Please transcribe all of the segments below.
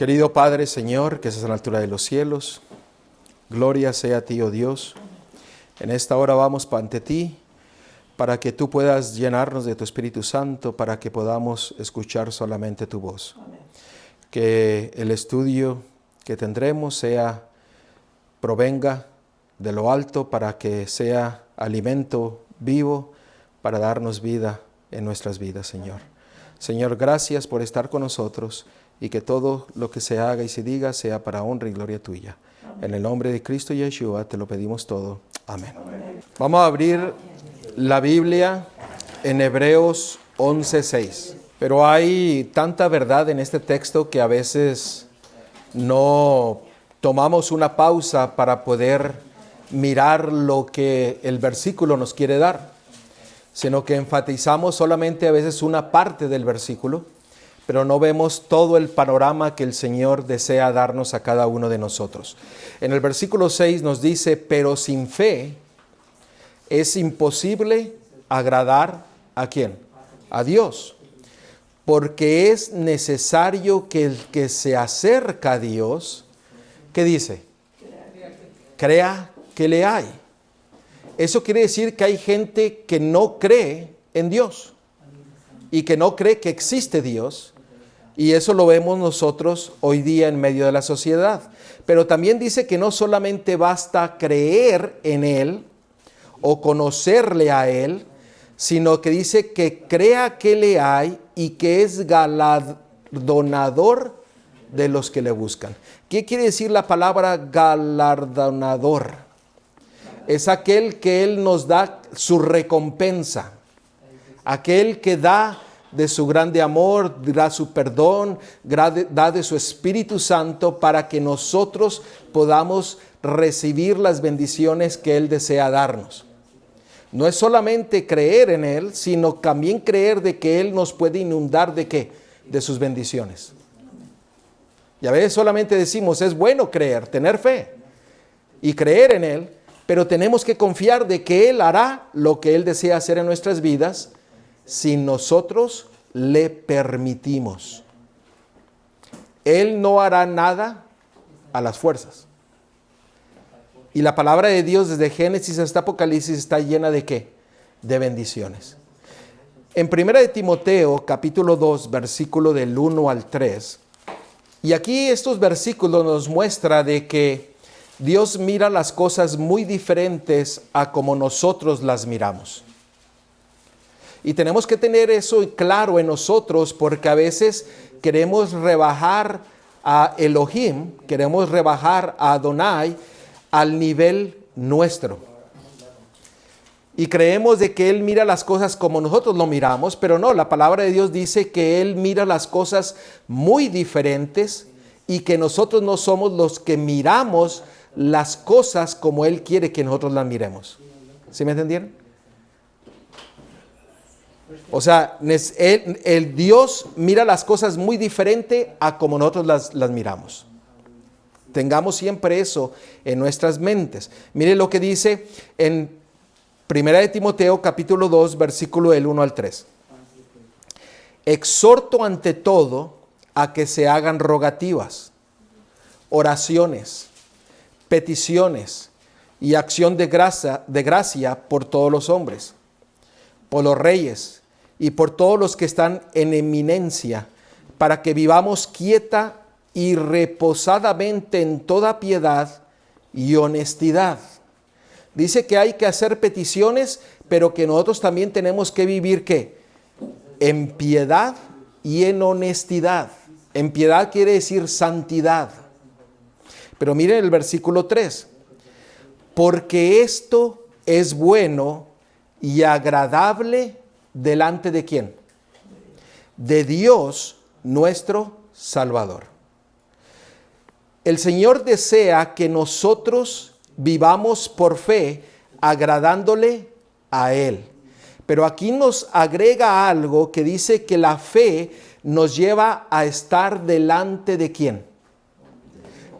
Querido Padre, Señor, que estás a la altura de los cielos, gloria sea a ti, oh Dios. En esta hora vamos ante ti para que tú puedas llenarnos de tu Espíritu Santo, para que podamos escuchar solamente tu voz. Amén. Que el estudio que tendremos provenga de lo alto, para que sea alimento vivo para darnos vida en nuestras vidas, Señor. Señor, gracias por estar con nosotros y que todo lo que se haga y se diga sea para honra y gloria tuya. Amén. En el nombre de Cristo Yeshua te lo pedimos todo. Amén. Amén. Vamos a abrir la Biblia en Hebreos 11:6. Pero hay tanta verdad en este texto que a veces no tomamos una pausa para poder mirar lo que el versículo nos quiere dar, sino que enfatizamos solamente a veces una parte del versículo, pero no vemos todo el panorama que el Señor desea darnos a cada uno de nosotros. En el versículo 6 nos dice, pero sin fe es imposible agradar ¿a quién? A Dios, porque es necesario que el que se acerca a Dios, ¿qué dice? Crea que le hay. Eso quiere decir que hay gente que no cree en Dios y que no cree que existe Dios. Y eso lo vemos nosotros hoy día en medio de la sociedad. Pero también dice que no solamente basta creer en Él o conocerle a Él, sino que dice que crea que le hay y que es galardonador de los que le buscan. ¿Qué quiere decir la palabra galardonador? Es aquel que Él nos da su recompensa, aquel que da de su grande amor, da su perdón, da de su Espíritu Santo para que nosotros podamos recibir las bendiciones que Él desea darnos. No es solamente creer en Él, sino también creer de que Él nos puede inundar ¿de qué? De sus bendiciones. Y a veces solamente decimos, es bueno creer, tener fe y creer en Él, pero tenemos que confiar de que Él hará lo que Él desea hacer en nuestras vidas si nosotros le permitimos. Él no hará nada a las fuerzas. Y la palabra de Dios desde Génesis hasta Apocalipsis está llena ¿de qué? De bendiciones. En 1 de Timoteo, capítulo 2, versículo del 1 al 3, y aquí estos versículos nos muestra de que Dios mira las cosas muy diferentes a como nosotros las miramos. Y tenemos que tener eso claro en nosotros, porque a veces queremos rebajar a Elohim, queremos rebajar a Adonai al nivel nuestro. Y creemos de que Él mira las cosas como nosotros lo miramos, pero no, la palabra de Dios dice que Él mira las cosas muy diferentes y que nosotros no somos los que miramos las cosas como Él quiere que nosotros las miremos. ¿Sí me entendieron? O sea, el Dios mira las cosas muy diferente a como nosotros las miramos. Tengamos siempre eso en nuestras mentes. Mire lo que dice en 1 de Timoteo capítulo 2, versículo del 1 al 3. Exhorto ante todo a que se hagan rogativas, oraciones, peticiones y acción de gracia por todos los hombres, por los reyes y por todos los que están en eminencia, para que vivamos quieta y reposadamente en toda piedad y honestidad. Dice que hay que hacer peticiones, pero que nosotros también tenemos que vivir ¿qué? En piedad y en honestidad. En piedad quiere decir santidad. Pero miren el versículo 3. Porque esto es bueno y agradable delante de ¿quién? De Dios nuestro Salvador. El Señor desea que nosotros vivamos por fe agradándole a Él. Pero aquí nos agrega algo que dice que la fe nos lleva a estar delante de ¿quién?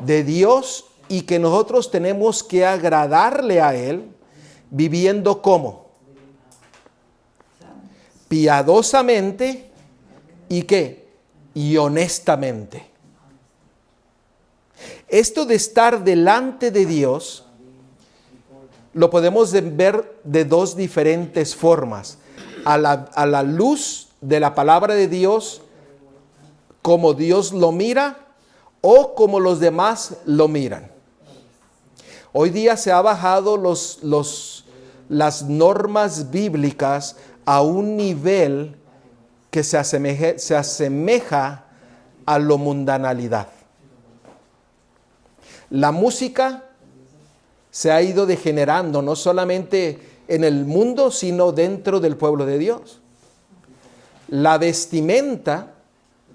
De Dios, y que nosotros tenemos que agradarle a Él viviendo ¿cómo? Piadosamente y ¿qué? Y honestamente. Esto de estar delante de Dios lo podemos ver de dos diferentes formas. A la luz de la palabra de Dios, como Dios lo mira o como los demás lo miran. Hoy día se ha bajado las normas bíblicas a un nivel que se asemeja a la mundanalidad. La música se ha ido degenerando, no solamente en el mundo, sino dentro del pueblo de Dios. La vestimenta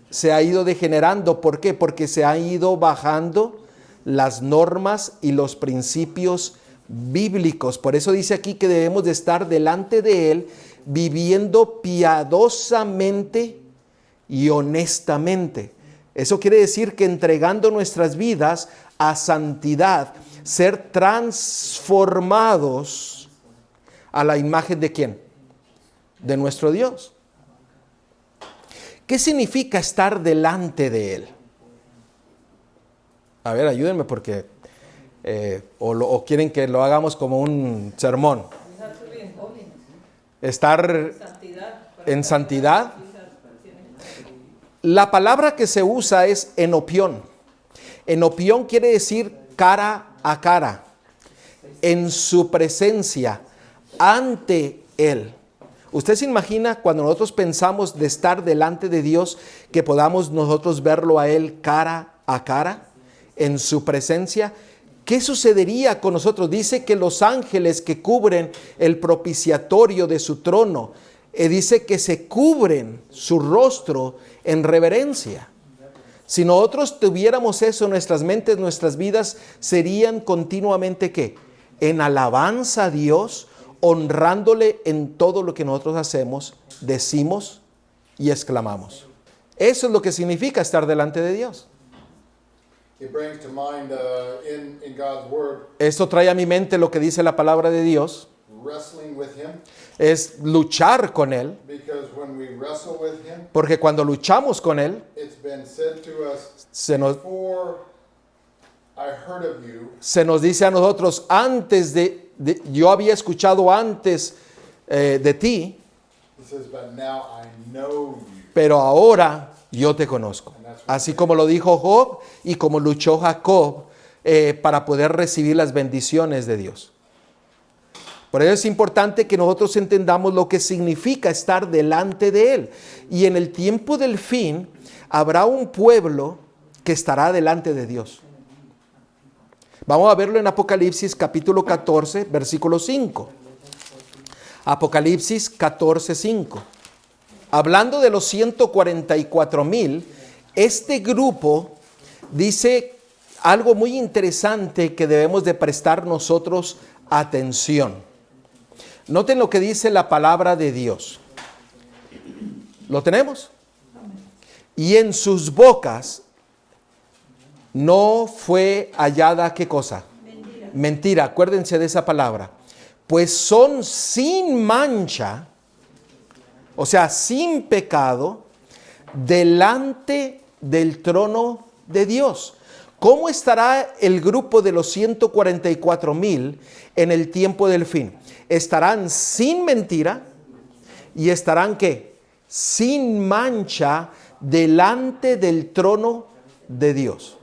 se ha ido degenerando. ¿Por qué? Porque se han ido bajando las normas y los principios bíblicos. Por eso dice aquí que debemos de estar delante de Él, viviendo piadosamente y honestamente. Eso quiere decir que entregando nuestras vidas a santidad, ser transformados a la imagen ¿de quién? De nuestro Dios. ¿Qué significa estar delante de Él? A ver, ayúdenme porque o quieren que lo hagamos como un sermón. Estar en santidad. La palabra que se usa es enopión. Enopión quiere decir cara a cara, en su presencia, ante Él. ¿Usted se imagina cuando nosotros pensamos de estar delante de Dios, que podamos nosotros verlo a Él cara a cara, en su presencia? ¿Qué sucedería con nosotros? Dice que los ángeles que cubren el propiciatorio de su trono, dice que se cubren su rostro en reverencia. Si nosotros tuviéramos eso en nuestras mentes, nuestras vidas serían continuamente ¿qué? En alabanza a Dios, honrándole en todo lo que nosotros hacemos, decimos y exclamamos. Eso es lo que significa estar delante de Dios. Esto trae a mi mente lo que dice la palabra de Dios. Es luchar con Él. Porque cuando luchamos con Él, se nos dice a nosotros, yo había escuchado antes de ti, pero ahora yo te conozco. Así como lo dijo Job y como luchó Jacob para poder recibir las bendiciones de Dios. Por eso es importante que nosotros entendamos lo que significa estar delante de Él. Y en el tiempo del fin habrá un pueblo que estará delante de Dios. Vamos a verlo en Apocalipsis capítulo 14, versículo 5. Apocalipsis 14, 5. Hablando de los 144,000, este grupo dice algo muy interesante que debemos de prestar nosotros atención. Noten lo que dice la palabra de Dios. ¿Lo tenemos? Y en sus bocas no fue hallada, ¿qué cosa? Mentira. Mentira, acuérdense de esa palabra. Pues son sin mancha, o sea, sin pecado, delante del trono de Dios. ¿Cómo estará el grupo de los 144,000 en el tiempo del fin? Estarán sin mentira y estarán ¿qué? Sin mancha delante del trono de Dios.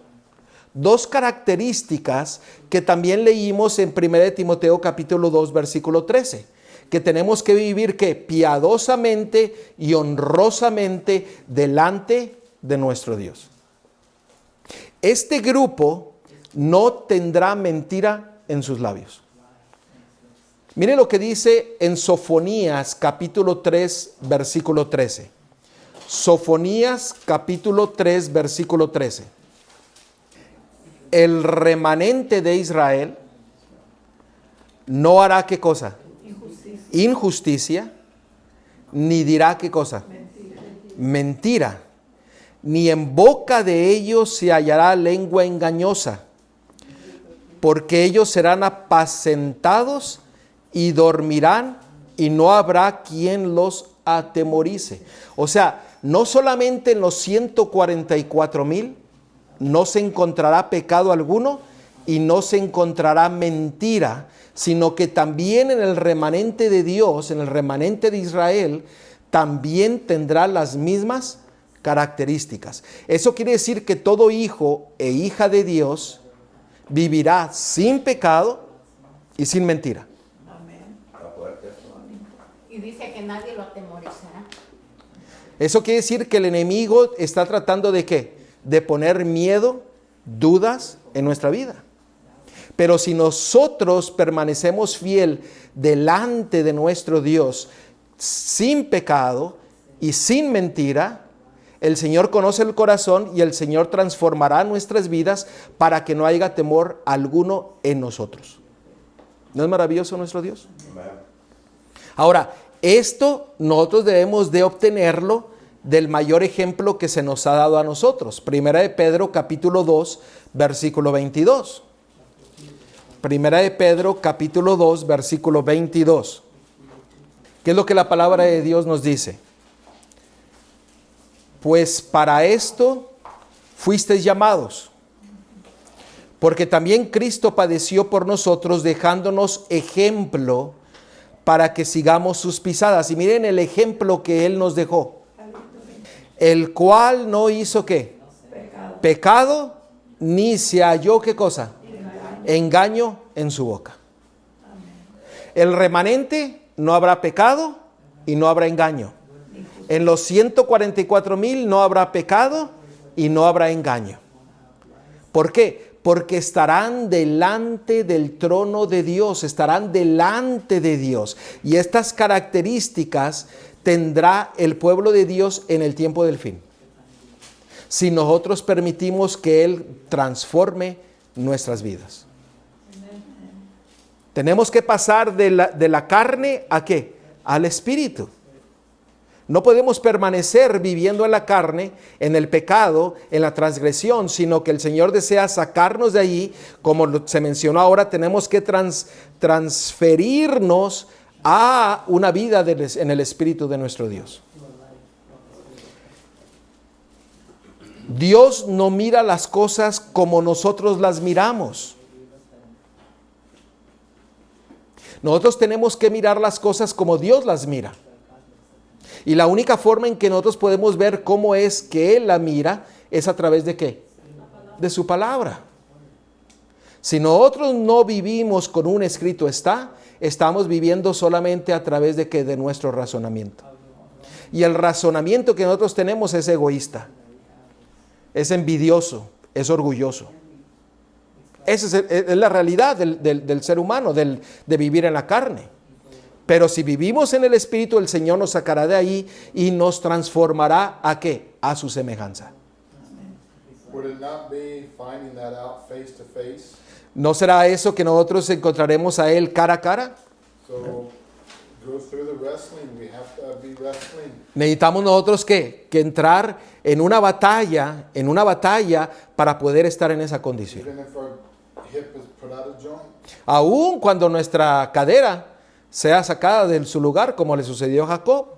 Dos características que también leímos en 1 Timoteo capítulo 2 versículo 13, que tenemos que vivir ¿qué? Piadosamente y honrosamente delante de nuestro Dios. Este grupo no tendrá mentira en sus labios. Mire lo que dice en Sofonías capítulo 3 versículo 13. Sofonías capítulo 3 versículo 13. El remanente de Israel no hará ¿qué cosa? Injusticia, ni dirá ¿qué cosa? Mentira. Ni en boca de ellos se hallará lengua engañosa, porque ellos serán apacentados y dormirán, y no habrá quien los atemorice. O sea, no solamente en los 144,000 no se encontrará pecado alguno y no se encontrará mentira, sino que también en el remanente de Dios, en el remanente de Israel, también tendrá las mismas características. Eso quiere decir que todo hijo e hija de Dios vivirá sin pecado y sin mentira. Amén. Y dice que nadie lo atemorizará. Eso quiere decir que el enemigo está tratando de ¿qué? De poner miedo, dudas en nuestra vida. Pero si nosotros permanecemos fiel delante de nuestro Dios, sin pecado y sin mentira, el Señor conoce el corazón y el Señor transformará nuestras vidas para que no haya temor alguno en nosotros. ¿No es maravilloso nuestro Dios? Ahora, esto nosotros debemos de obtenerlo del mayor ejemplo que se nos ha dado a nosotros. Primera de Pedro, capítulo 2, versículo 22. Primera de Pedro, capítulo 2, versículo 22. ¿Qué es lo que la palabra de Dios nos dice? Pues para esto fuisteis llamados, porque también Cristo padeció por nosotros, dejándonos ejemplo para que sigamos sus pisadas. Y miren el ejemplo que Él nos dejó. El cual no hizo ¿qué? Pecado, ni se halló ¿qué cosa? Engaño en su boca. El remanente no habrá pecado y no habrá engaño. En los 144,000 no habrá pecado y no habrá engaño. ¿Por qué? Porque estarán delante del trono de Dios, estarán delante de Dios. Y estas características tendrá el pueblo de Dios en el tiempo del fin. Si nosotros permitimos que Él transforme nuestras vidas. Tenemos que pasar de la carne ¿a qué? Al espíritu. No podemos permanecer viviendo en la carne, en el pecado, en la transgresión, sino que el Señor desea sacarnos de ahí. Como se mencionó ahora, tenemos que transferirnos a una vida en el Espíritu de nuestro Dios. Dios no mira las cosas como nosotros las miramos. Nosotros tenemos que mirar las cosas como Dios las mira. Y la única forma en que nosotros podemos ver cómo es que Él la mira es a través de ¿qué? De su palabra. Si nosotros no vivimos con un escrito estamos viviendo solamente a través de ¿qué? De nuestro razonamiento. Y el razonamiento que nosotros tenemos es egoísta, es envidioso, es orgulloso. Esa es la realidad del ser humano, de vivir en la carne. Pero si vivimos en el Espíritu, el Señor nos sacará de ahí y nos transformará ¿a qué? A su semejanza. ¿No será eso que nosotros encontraremos a Él cara a cara? Necesitamos nosotros ¿qué? Que entrar en una batalla para poder estar en esa condición. Aún cuando nuestra cadera sea sacada de su lugar, como le sucedió a Jacob,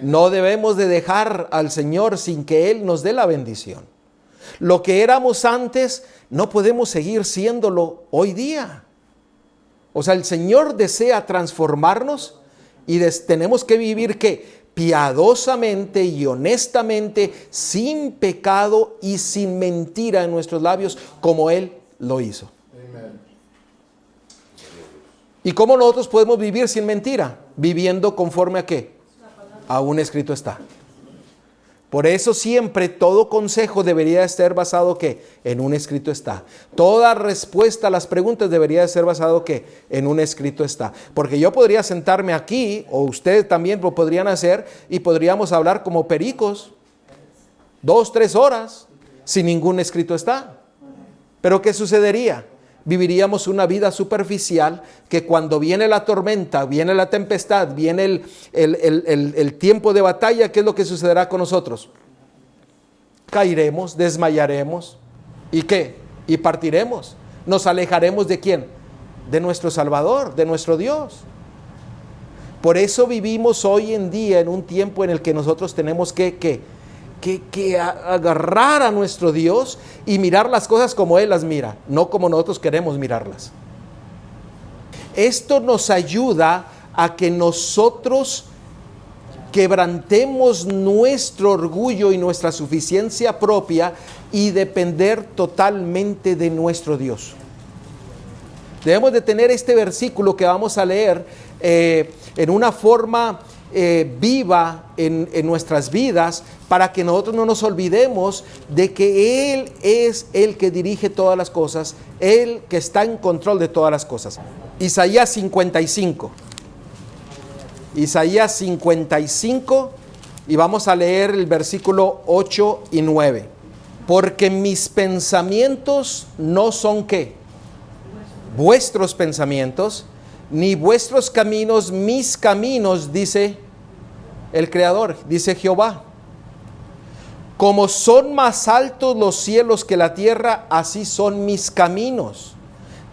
no debemos de dejar al Señor sin que Él nos dé la bendición. Lo que éramos antes, no podemos seguir siéndolo hoy día. O sea, el Señor desea transformarnos y tenemos que vivir ¿qué? Piadosamente y honestamente, sin pecado y sin mentira en nuestros labios, como Él lo hizo. ¿Y cómo nosotros podemos vivir sin mentira? Viviendo conforme a ¿qué? A un escrito está. Por eso siempre todo consejo debería estar basado ¿qué? En un escrito está. Toda respuesta a las preguntas debería ser basado ¿qué? En un escrito está. Porque yo podría sentarme aquí, o ustedes también lo podrían hacer, y podríamos hablar como pericos 2-3 horas sin ningún escrito está. Pero ¿qué sucedería? Viviríamos una vida superficial que cuando viene la tormenta, viene la tempestad, viene el tiempo de batalla, ¿qué es lo que sucederá con nosotros? Caeremos, desmayaremos. ¿Y qué? Y partiremos. Nos alejaremos ¿de quién? De nuestro Salvador, de nuestro Dios. Por eso vivimos hoy en día en un tiempo en el que nosotros tenemos que agarrar a nuestro Dios y mirar las cosas como Él las mira, no como nosotros queremos mirarlas. Esto nos ayuda a que nosotros quebrantemos nuestro orgullo y nuestra suficiencia propia y depender totalmente de nuestro Dios. Debemos de tener este versículo que vamos a leer en una forma viva en nuestras vidas, para que nosotros no nos olvidemos de que Él es el que dirige todas las cosas, Él que está en control de todas las cosas. Isaías 55. Isaías 55, y vamos a leer el versículo 8 y 9. Porque mis pensamientos no son ¿qué? Vuestros pensamientos, ni vuestros caminos mis caminos, dice el Creador, dice Jehová. Como son más altos los cielos que la tierra, así son mis caminos,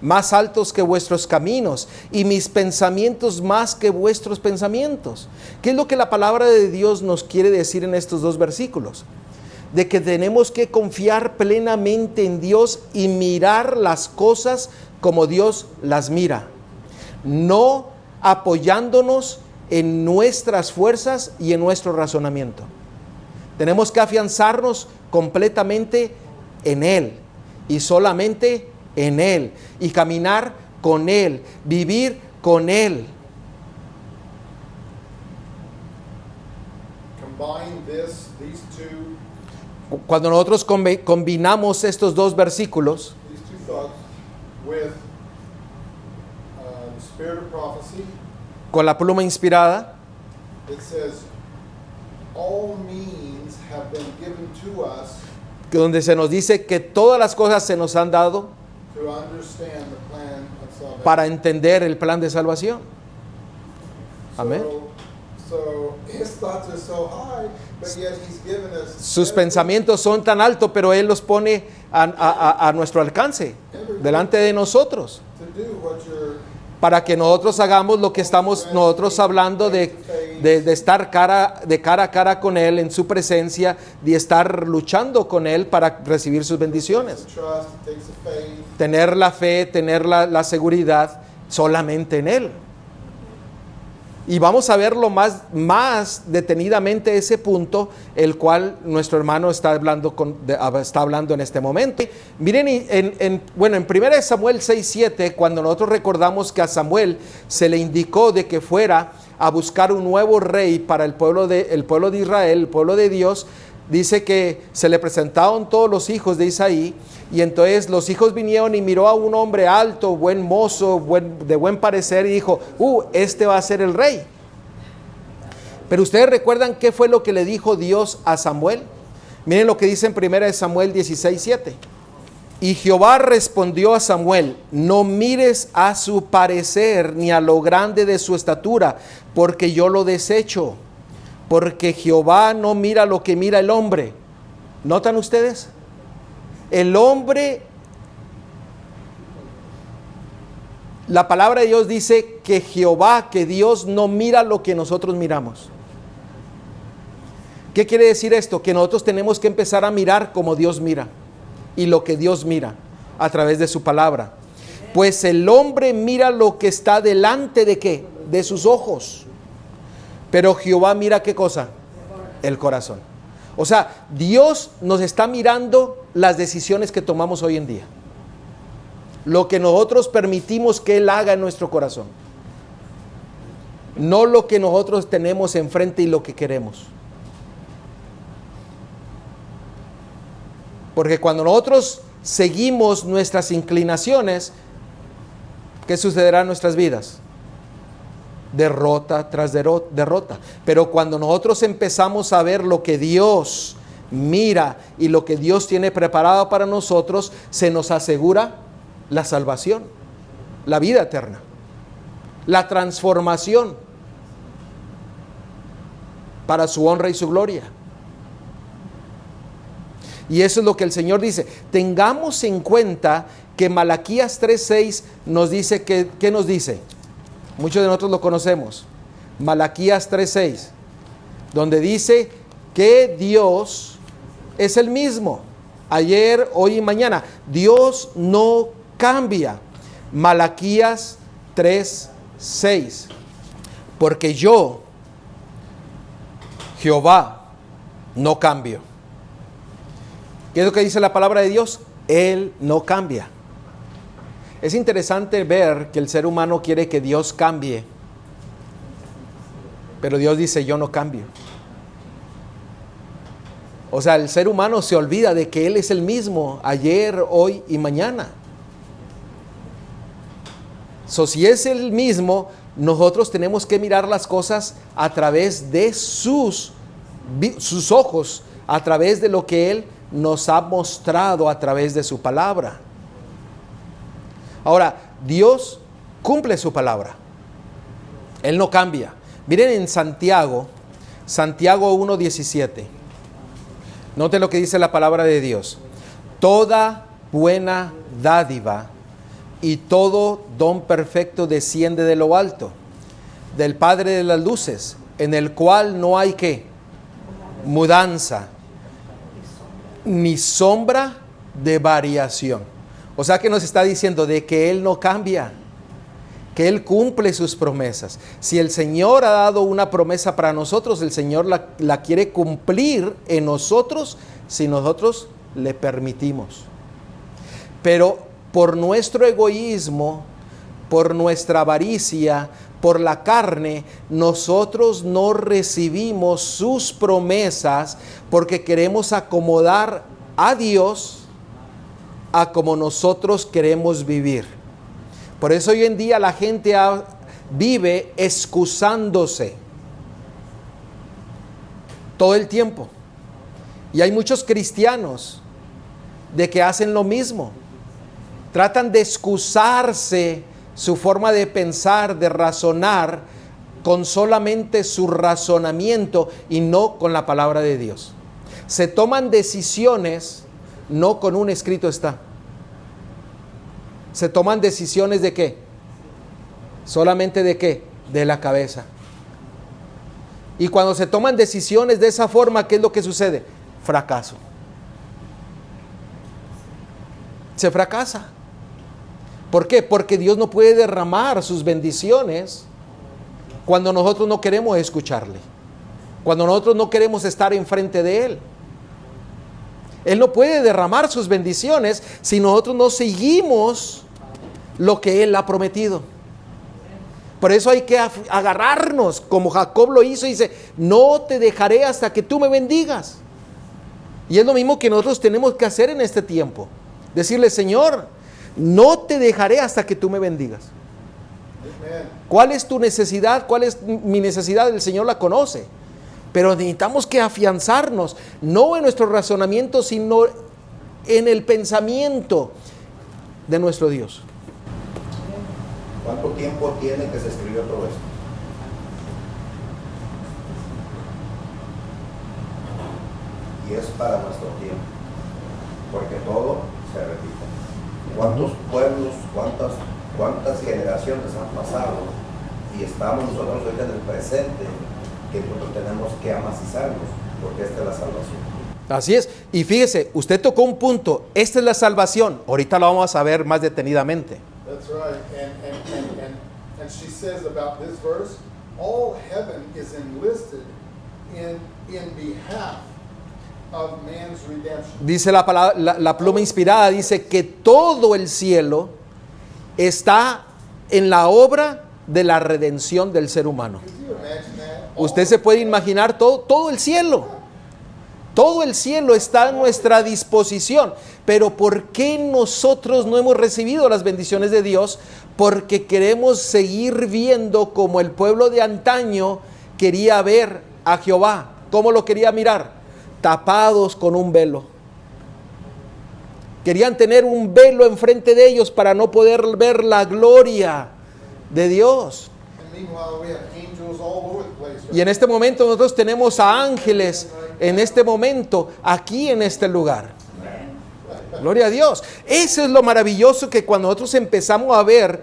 más altos que vuestros caminos, y mis pensamientos más que vuestros pensamientos. ¿Qué es lo que la palabra de Dios nos quiere decir en estos dos versículos? De que tenemos que confiar plenamente en Dios y mirar las cosas como Dios las mira, no apoyándonos en nuestras fuerzas y en nuestro razonamiento. Tenemos que afianzarnos completamente en Él y solamente en Él, y caminar con Él, vivir con Él. Cuando nosotros combinamos estos dos versículos con la pluma inspirada, donde se nos dice que todas las cosas se nos han dado para entender el plan de salvación. Amén. Sus pensamientos son tan altos, pero Él los pone a nuestro alcance, delante de nosotros, para que nosotros hagamos lo que estamos nosotros hablando de estar cara a cara con Él en su presencia, de estar luchando con Él para recibir sus bendiciones. Tener la fe, tener la seguridad solamente en Él. Y vamos a verlo más detenidamente ese punto, el cual nuestro hermano está hablando en este momento. Miren, en 1 Samuel 6:7, cuando nosotros recordamos que a Samuel se le indicó de que fuera a buscar un nuevo rey para el pueblo de Israel, el pueblo de Dios, dice que se le presentaron todos los hijos de Isaí, y entonces los hijos vinieron y miró a un hombre alto, buen mozo, de buen parecer, y dijo, este va a ser el rey. Pero ustedes recuerdan qué fue lo que le dijo Dios a Samuel. Miren lo que dice en 1 Samuel 16:7. Y Jehová respondió a Samuel, no mires a su parecer ni a lo grande de su estatura, porque yo lo desecho. Porque Jehová no mira lo que mira el hombre. ¿Notan ustedes? El hombre, la palabra de Dios dice que Jehová, que Dios no mira lo que nosotros miramos. ¿Qué quiere decir esto? Que nosotros tenemos que empezar a mirar como Dios mira y lo que Dios mira a través de su palabra. Pues el hombre mira lo que está delante de ¿qué? De sus ojos. Pero Jehová mira ¿qué cosa? El corazón. O sea, Dios nos está mirando las decisiones que tomamos hoy en día. Lo que nosotros permitimos que Él haga en nuestro corazón. No lo que nosotros tenemos enfrente y lo que queremos. Porque cuando nosotros seguimos nuestras inclinaciones, ¿qué sucederá en nuestras vidas? Derrota tras derrota. Pero cuando nosotros empezamos a ver lo que Dios mira y lo que Dios tiene preparado para nosotros, se nos asegura la salvación, la vida eterna, la transformación para su honra y su gloria. Y eso es lo que el Señor dice. Tengamos en cuenta que Malaquías 3:6 nos dice que, ¿qué nos dice? Muchos de nosotros lo conocemos. Malaquías 3:6, donde dice que Dios es el mismo, ayer, hoy y mañana. Dios no cambia. Malaquías 3:6. Porque yo, Jehová, no cambio. ¿Qué es lo que dice la palabra de Dios? Él no cambia. Es interesante ver que el ser humano quiere que Dios cambie, pero Dios dice, yo no cambio. O sea, el ser humano se olvida de que Él es el mismo ayer, hoy y mañana. Si es el mismo, nosotros tenemos que mirar las cosas a través de sus ojos, a través de lo que Él nos ha mostrado a través de su palabra. Ahora, Dios cumple su palabra. Él no cambia. Miren en Santiago 1:17. Noten lo que dice la palabra de Dios. Toda buena dádiva y todo don perfecto desciende de lo alto, del Padre de las luces, en el cual no hay ¿qué? Mudanza, ni sombra de variación. O sea que nos está diciendo de que Él no cambia, que Él cumple sus promesas. Si el Señor ha dado una promesa para nosotros, el Señor la quiere cumplir en nosotros si nosotros le permitimos. Pero por nuestro egoísmo, por nuestra avaricia, por la carne, nosotros no recibimos sus promesas porque queremos acomodar a Dios a como nosotros queremos vivir. Por eso hoy en día la gente vive excusándose todo el tiempo. Y hay muchos cristianos de que hacen lo mismo. Tratan de excusarse su forma de pensar, de razonar, con solamente su razonamiento y no con la palabra de Dios. Se toman decisiones, no con un escrito está. Se toman decisiones ¿de qué? Solamente ¿de qué? De la cabeza. Y cuando se toman decisiones de esa forma, ¿qué es lo que sucede? Fracaso. Se fracasa. ¿Por qué? Porque Dios no puede derramar sus bendiciones cuando nosotros no queremos escucharle, cuando nosotros no queremos estar enfrente de Él. Él no puede derramar sus bendiciones si nosotros no seguimos lo que Él ha prometido. Por eso hay que agarrarnos, como Jacob lo hizo, y dice, no te dejaré hasta que tú me bendigas. Y es lo mismo que nosotros tenemos que hacer en este tiempo. Decirle, Señor, no te dejaré hasta que tú me bendigas. ¿Cuál es tu necesidad? ¿Cuál es mi necesidad? El Señor la conoce. Pero necesitamos que afianzarnos, no en nuestro razonamiento, sino en el pensamiento de nuestro Dios. ¿Cuánto tiempo tiene que se escribió todo esto? Y es para nuestro tiempo, porque todo se repite. ¿Cuántos pueblos, cuántas generaciones han pasado y estamos nosotros hoy en el presente que nosotros tenemos que amacizarnos, porque esta es la salvación? Así es. Y fíjese, usted tocó un punto. Esta es la salvación. Ahorita lo vamos a ver más detenidamente. That's right. And she says about this verse, all heaven is enlisted in behalf of man's redemption. Dice la palabra, la pluma inspirada dice que todo el cielo está en la obra de la redención del ser humano. Could you imagine that? Usted se puede imaginar todo el cielo. Todo el cielo está a nuestra disposición. Pero ¿por qué nosotros no hemos recibido las bendiciones de Dios? Porque queremos seguir viendo como el pueblo de antaño quería ver a Jehová. ¿Cómo lo quería mirar? Tapados con un velo. Querían tener un velo enfrente de ellos para no poder ver la gloria de Dios. And meanwhile, we have angels all over the place. Y en este momento nosotros tenemos a ángeles en este momento, aquí en este lugar. Gloria a Dios. Eso es lo maravilloso, que cuando nosotros empezamos a ver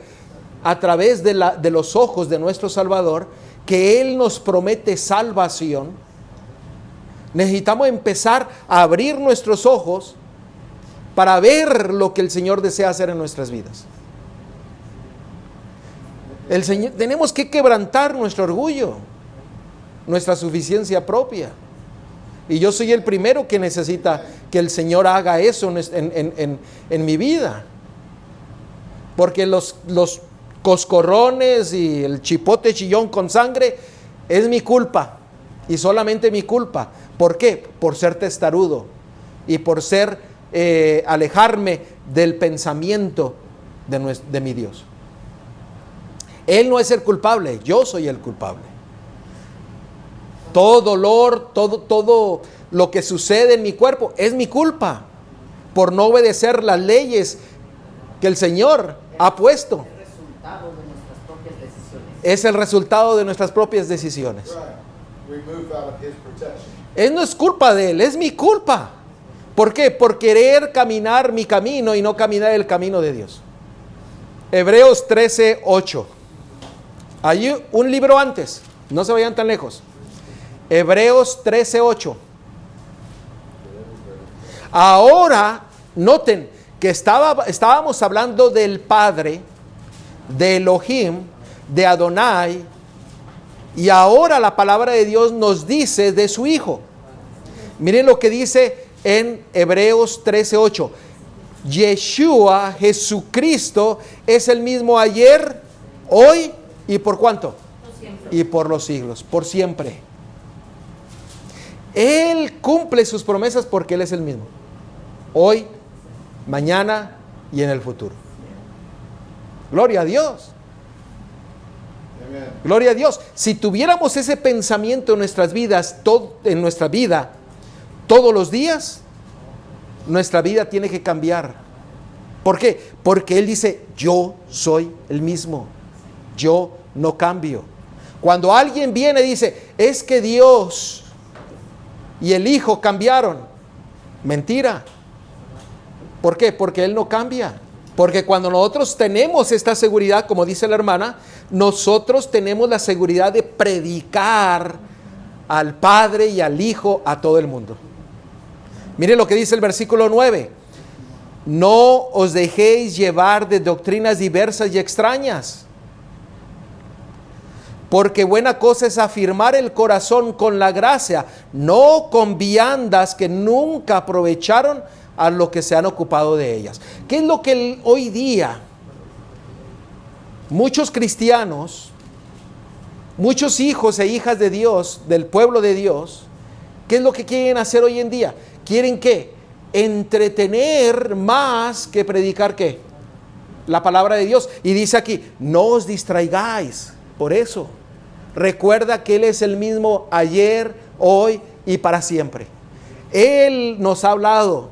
a través de los ojos de nuestro Salvador, que Él nos promete salvación, Necesitamos empezar a abrir nuestros ojos para ver lo que el Señor desea hacer en nuestras vidas. Tenemos que quebrantar nuestro orgullo, nuestra suficiencia propia. Y yo soy el primero que necesita que el Señor haga eso en mi vida. Porque los coscorrones y el chipote chillón con sangre es mi culpa. Y solamente mi culpa. ¿Por qué? Por ser testarudo y por ser alejarme del pensamiento de mi Dios. Él no es el culpable, yo soy el culpable. Todo dolor, todo lo que sucede en mi cuerpo es mi culpa por no obedecer las leyes que el Señor ha puesto. Es el resultado de nuestras propias decisiones. No es culpa de Él, es mi culpa. ¿Por qué? Por querer caminar mi camino y no caminar el camino de Dios. Hebreos 13:8. Hay un libro antes, no se vayan tan lejos. Hebreos 13:8. Ahora, noten que estábamos hablando del Padre, de Elohim, de Adonai, y ahora la palabra de Dios nos dice de su Hijo. Miren lo que dice en Hebreos 13:8. Yeshua, Jesucristo, es el mismo ayer, hoy y por cuánto. Y por los siglos, por siempre. Él cumple sus promesas porque Él es el mismo. Hoy, mañana y en el futuro. Gloria a Dios. Gloria a Dios. Si tuviéramos ese pensamiento en nuestras vidas, en nuestra vida, todos los días, nuestra vida tiene que cambiar. ¿Por qué? Porque Él dice, yo soy el mismo. Yo no cambio. Cuando alguien viene y dice, es que Dios y el Hijo cambiaron. Mentira. ¿Por qué? Porque Él no cambia. Porque cuando nosotros tenemos esta seguridad, como dice la hermana, nosotros tenemos la seguridad de predicar al Padre y al Hijo a todo el mundo. Mire lo que dice el versículo 9. No os dejéis llevar de doctrinas diversas y extrañas, porque buena cosa es afirmar el corazón con la gracia, no con viandas que nunca aprovecharon a lo que se han ocupado de ellas. ¿Qué es lo que hoy día muchos cristianos, muchos hijos e hijas de Dios, del pueblo de Dios, qué es lo que quieren hacer hoy en día? ¿Quieren qué? Entretener más que predicar qué? La palabra de Dios. Y dice aquí, no os distraigáis. Por eso, recuerda que Él es el mismo ayer, hoy y para siempre. Él nos ha hablado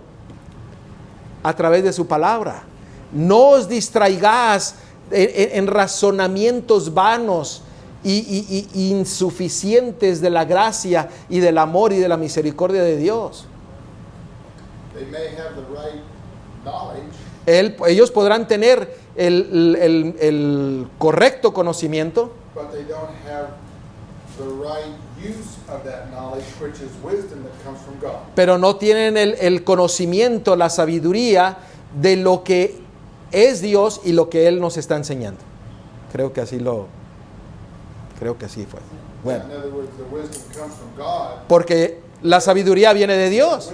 a través de su palabra. No os distraigáis en razonamientos vanos y insuficientes de la gracia y del amor y de la misericordia de Dios. Ellos podrán tener el correcto conocimiento, pero no tienen el conocimiento, la sabiduría de lo que es Dios y lo que Él nos está enseñando. Creo que así fue. Bueno, porque la sabiduría viene de Dios.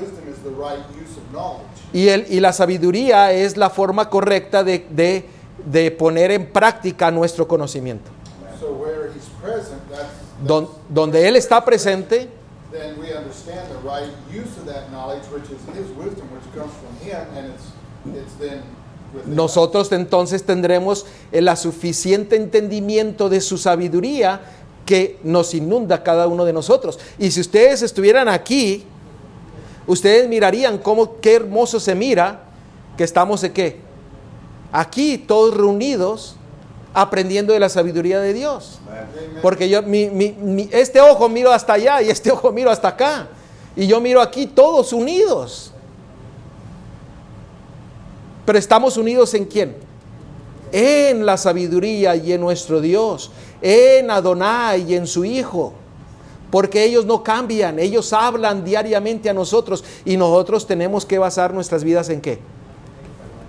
Y la sabiduría es la forma correcta de poner en práctica nuestro conocimiento. Donde Él está presente, nosotros entonces tendremos el suficiente entendimiento de su sabiduría que nos inunda cada uno de nosotros. Y si ustedes estuvieran aquí, ustedes mirarían qué hermoso se mira que estamos de qué, aquí todos reunidos aprendiendo de la sabiduría de Dios. Porque yo este ojo miro hasta allá y este ojo miro hasta acá, y yo miro aquí todos unidos. Pero estamos unidos ¿en quién? En la sabiduría y en nuestro Dios, en Adonai y en su Hijo. porque ellos no cambian, ellos hablan diariamente a nosotros y nosotros tenemos que basar nuestras vidas ¿en qué?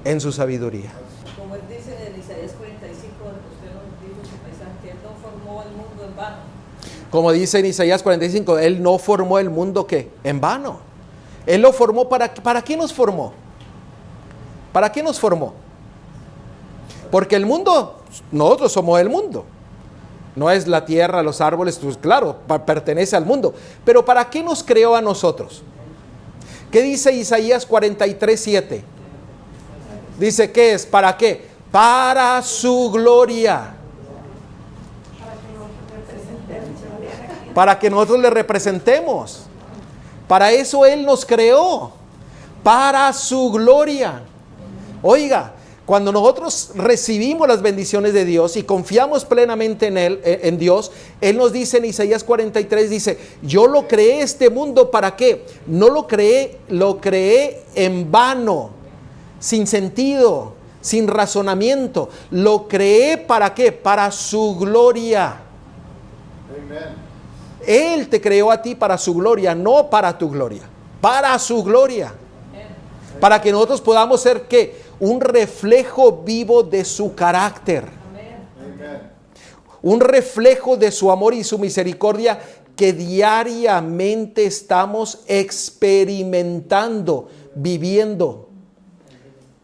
En su sabiduría. Como él dice en Isaías 45, usted nos dijo que él no formó el mundo en vano. Como dice en Isaías 45, Él no formó el mundo ¿qué? En vano. Él lo formó ¿para qué nos formó? ¿Para qué nos formó? Porque el mundo, nosotros somos el mundo. No es la tierra, los árboles, pues claro, pertenece al mundo. Pero ¿para qué nos creó a nosotros? ¿Qué dice Isaías 43:7? Dice, ¿qué es? ¿Para qué? Para su gloria. Para que nosotros le representemos. Para eso Él nos creó. Para su gloria. Oiga, cuando nosotros recibimos las bendiciones de Dios y confiamos plenamente en Él, en Dios, Él nos dice en Isaías 43, dice, yo lo creé este mundo, ¿para qué? No lo creé en vano, sin sentido, sin razonamiento. Lo creé ¿para qué? Para su gloria. Amen. Él te creó a ti para su gloria, no para tu gloria, para su gloria. Para que nosotros podamos ser ¿qué? Un reflejo vivo de su carácter. Amen. Un reflejo de su amor y su misericordia que diariamente estamos experimentando, viviendo.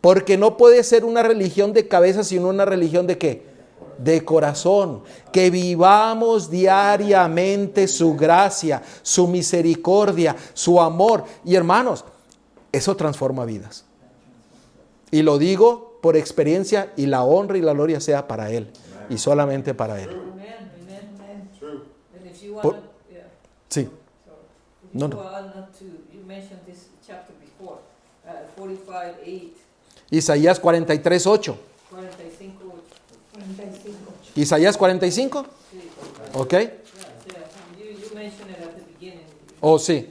Porque no puede ser una religión de cabeza, sino una religión de ¿qué? De corazón. Que vivamos diariamente su gracia, su misericordia, su amor. Y hermanos, eso transforma vidas. Y lo digo por experiencia, y la honra y la gloria sea para Él. Y solamente para Él. True. And if you Por- want yeah. Sí. If No, you no. want to, you mentioned this chapter before, 45:8, Isaías 43:8. 45. 45. Isaías 45. Sí. ¿Ok? Yeah. You mentioned it at the beginning. Oh, sí.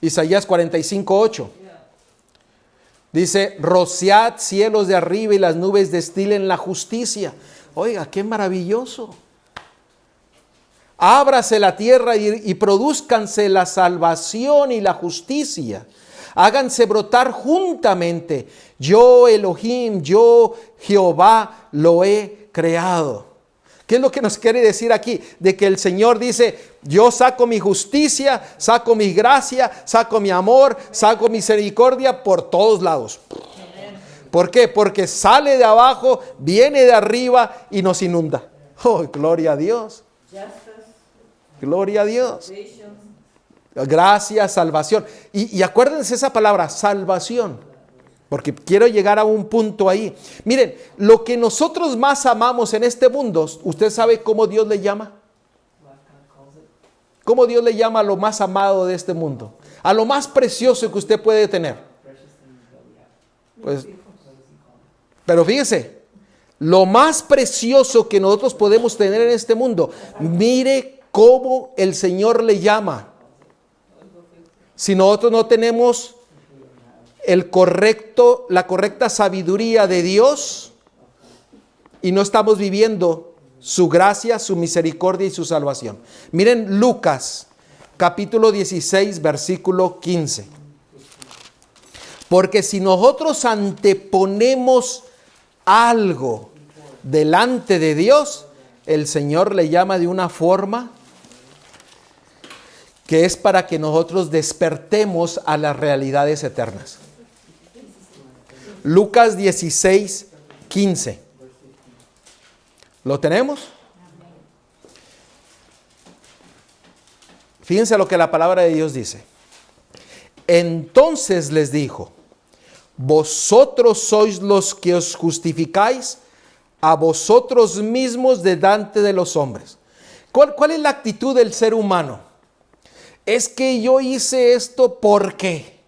Isaías 45:8. Yeah. Dice, rociad cielos de arriba y las nubes destilen la justicia. Oiga, qué maravilloso. Ábrase la tierra y produzcanse la salvación y la justicia. Háganse brotar juntamente. Yo Elohim, yo Jehová lo he creado. ¿Qué es lo que nos quiere decir aquí? De que el Señor dice, yo saco mi justicia, saco mi gracia, saco mi amor, saco misericordia por todos lados. ¿Por qué? Porque sale de abajo, viene de arriba y nos inunda. Oh, gloria a Dios. Justice, Gloria a Dios. salvation. Gracia, salvación. Y acuérdense esa palabra, salvación. Porque quiero llegar a un punto ahí. Miren, lo que nosotros más amamos en este mundo, ¿usted sabe cómo Dios le llama? ¿Cómo Dios le llama a lo más amado de este mundo? A lo más precioso que usted puede tener. Pues, pero fíjese, lo más precioso que nosotros podemos tener en este mundo, mire cómo el Señor le llama. Si nosotros no tenemos la correcta sabiduría de Dios y no estamos viviendo su gracia, su misericordia y su salvación. Miren Lucas, capítulo 16, versículo 15. Porque si nosotros anteponemos algo delante de Dios, el Señor le llama de una forma que es para que nosotros despertemos a las realidades eternas. Lucas 16, 15. ¿Lo tenemos? Fíjense lo que la palabra de Dios dice. Entonces les dijo, vosotros sois los que os justificáis a vosotros mismos delante de los hombres. ¿Cuál es la actitud del ser humano? Es que yo hice esto ¿por qué?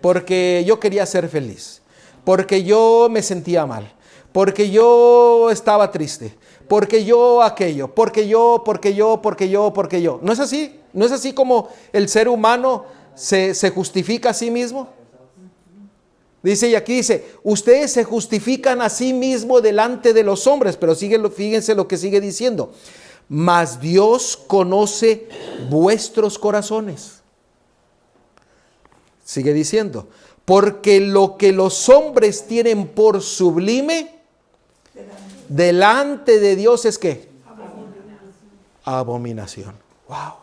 Porque yo quería ser feliz, porque yo me sentía mal, porque yo estaba triste, porque yo aquello, porque yo. ¿No es así? ¿No es así como el ser humano se justifica a sí mismo? Dice, y aquí dice, ustedes se justifican a sí mismo delante de los hombres, pero fíjense lo que sigue diciendo. mas Dios conoce vuestros corazones. Sigue diciendo, porque lo que los hombres tienen por sublime delante de Dios es ¿qué? Abominación. Wow.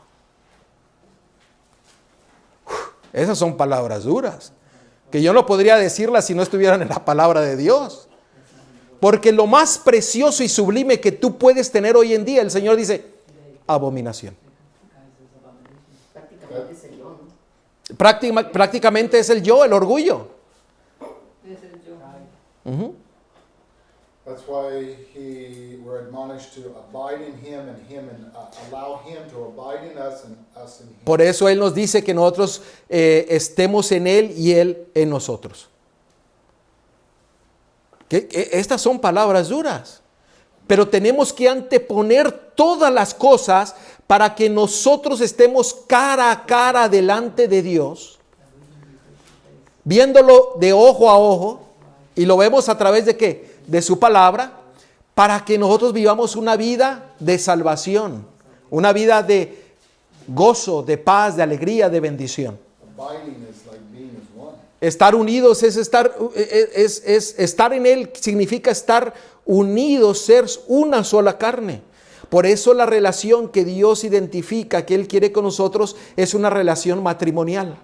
Esas son palabras duras, que yo no podría decirlas si no estuvieran en la palabra de Dios. Porque lo más precioso y sublime que tú puedes tener hoy en día, el Señor dice, abominación. Prácticamente es el yo, el orgullo. Es el yo. Ujú. That's why we're admonished to abide in Him and allow Him to abide in us and us in Him. Por eso Él nos dice que nosotros estemos en Él y Él en nosotros. Estas son palabras duras, pero tenemos que anteponer todas las cosas para que nosotros estemos cara a cara delante de Dios, viéndolo de ojo a ojo, y lo vemos a través de ¿qué? De su palabra, para que nosotros vivamos una vida de salvación, una vida de gozo, de paz, de alegría, de bendición. Abiding is like being as one. Estar unidos es estar en Él, significa estar unidos, ser una sola carne. Por eso la relación que Dios identifica, que Él quiere con nosotros, es una relación matrimonial.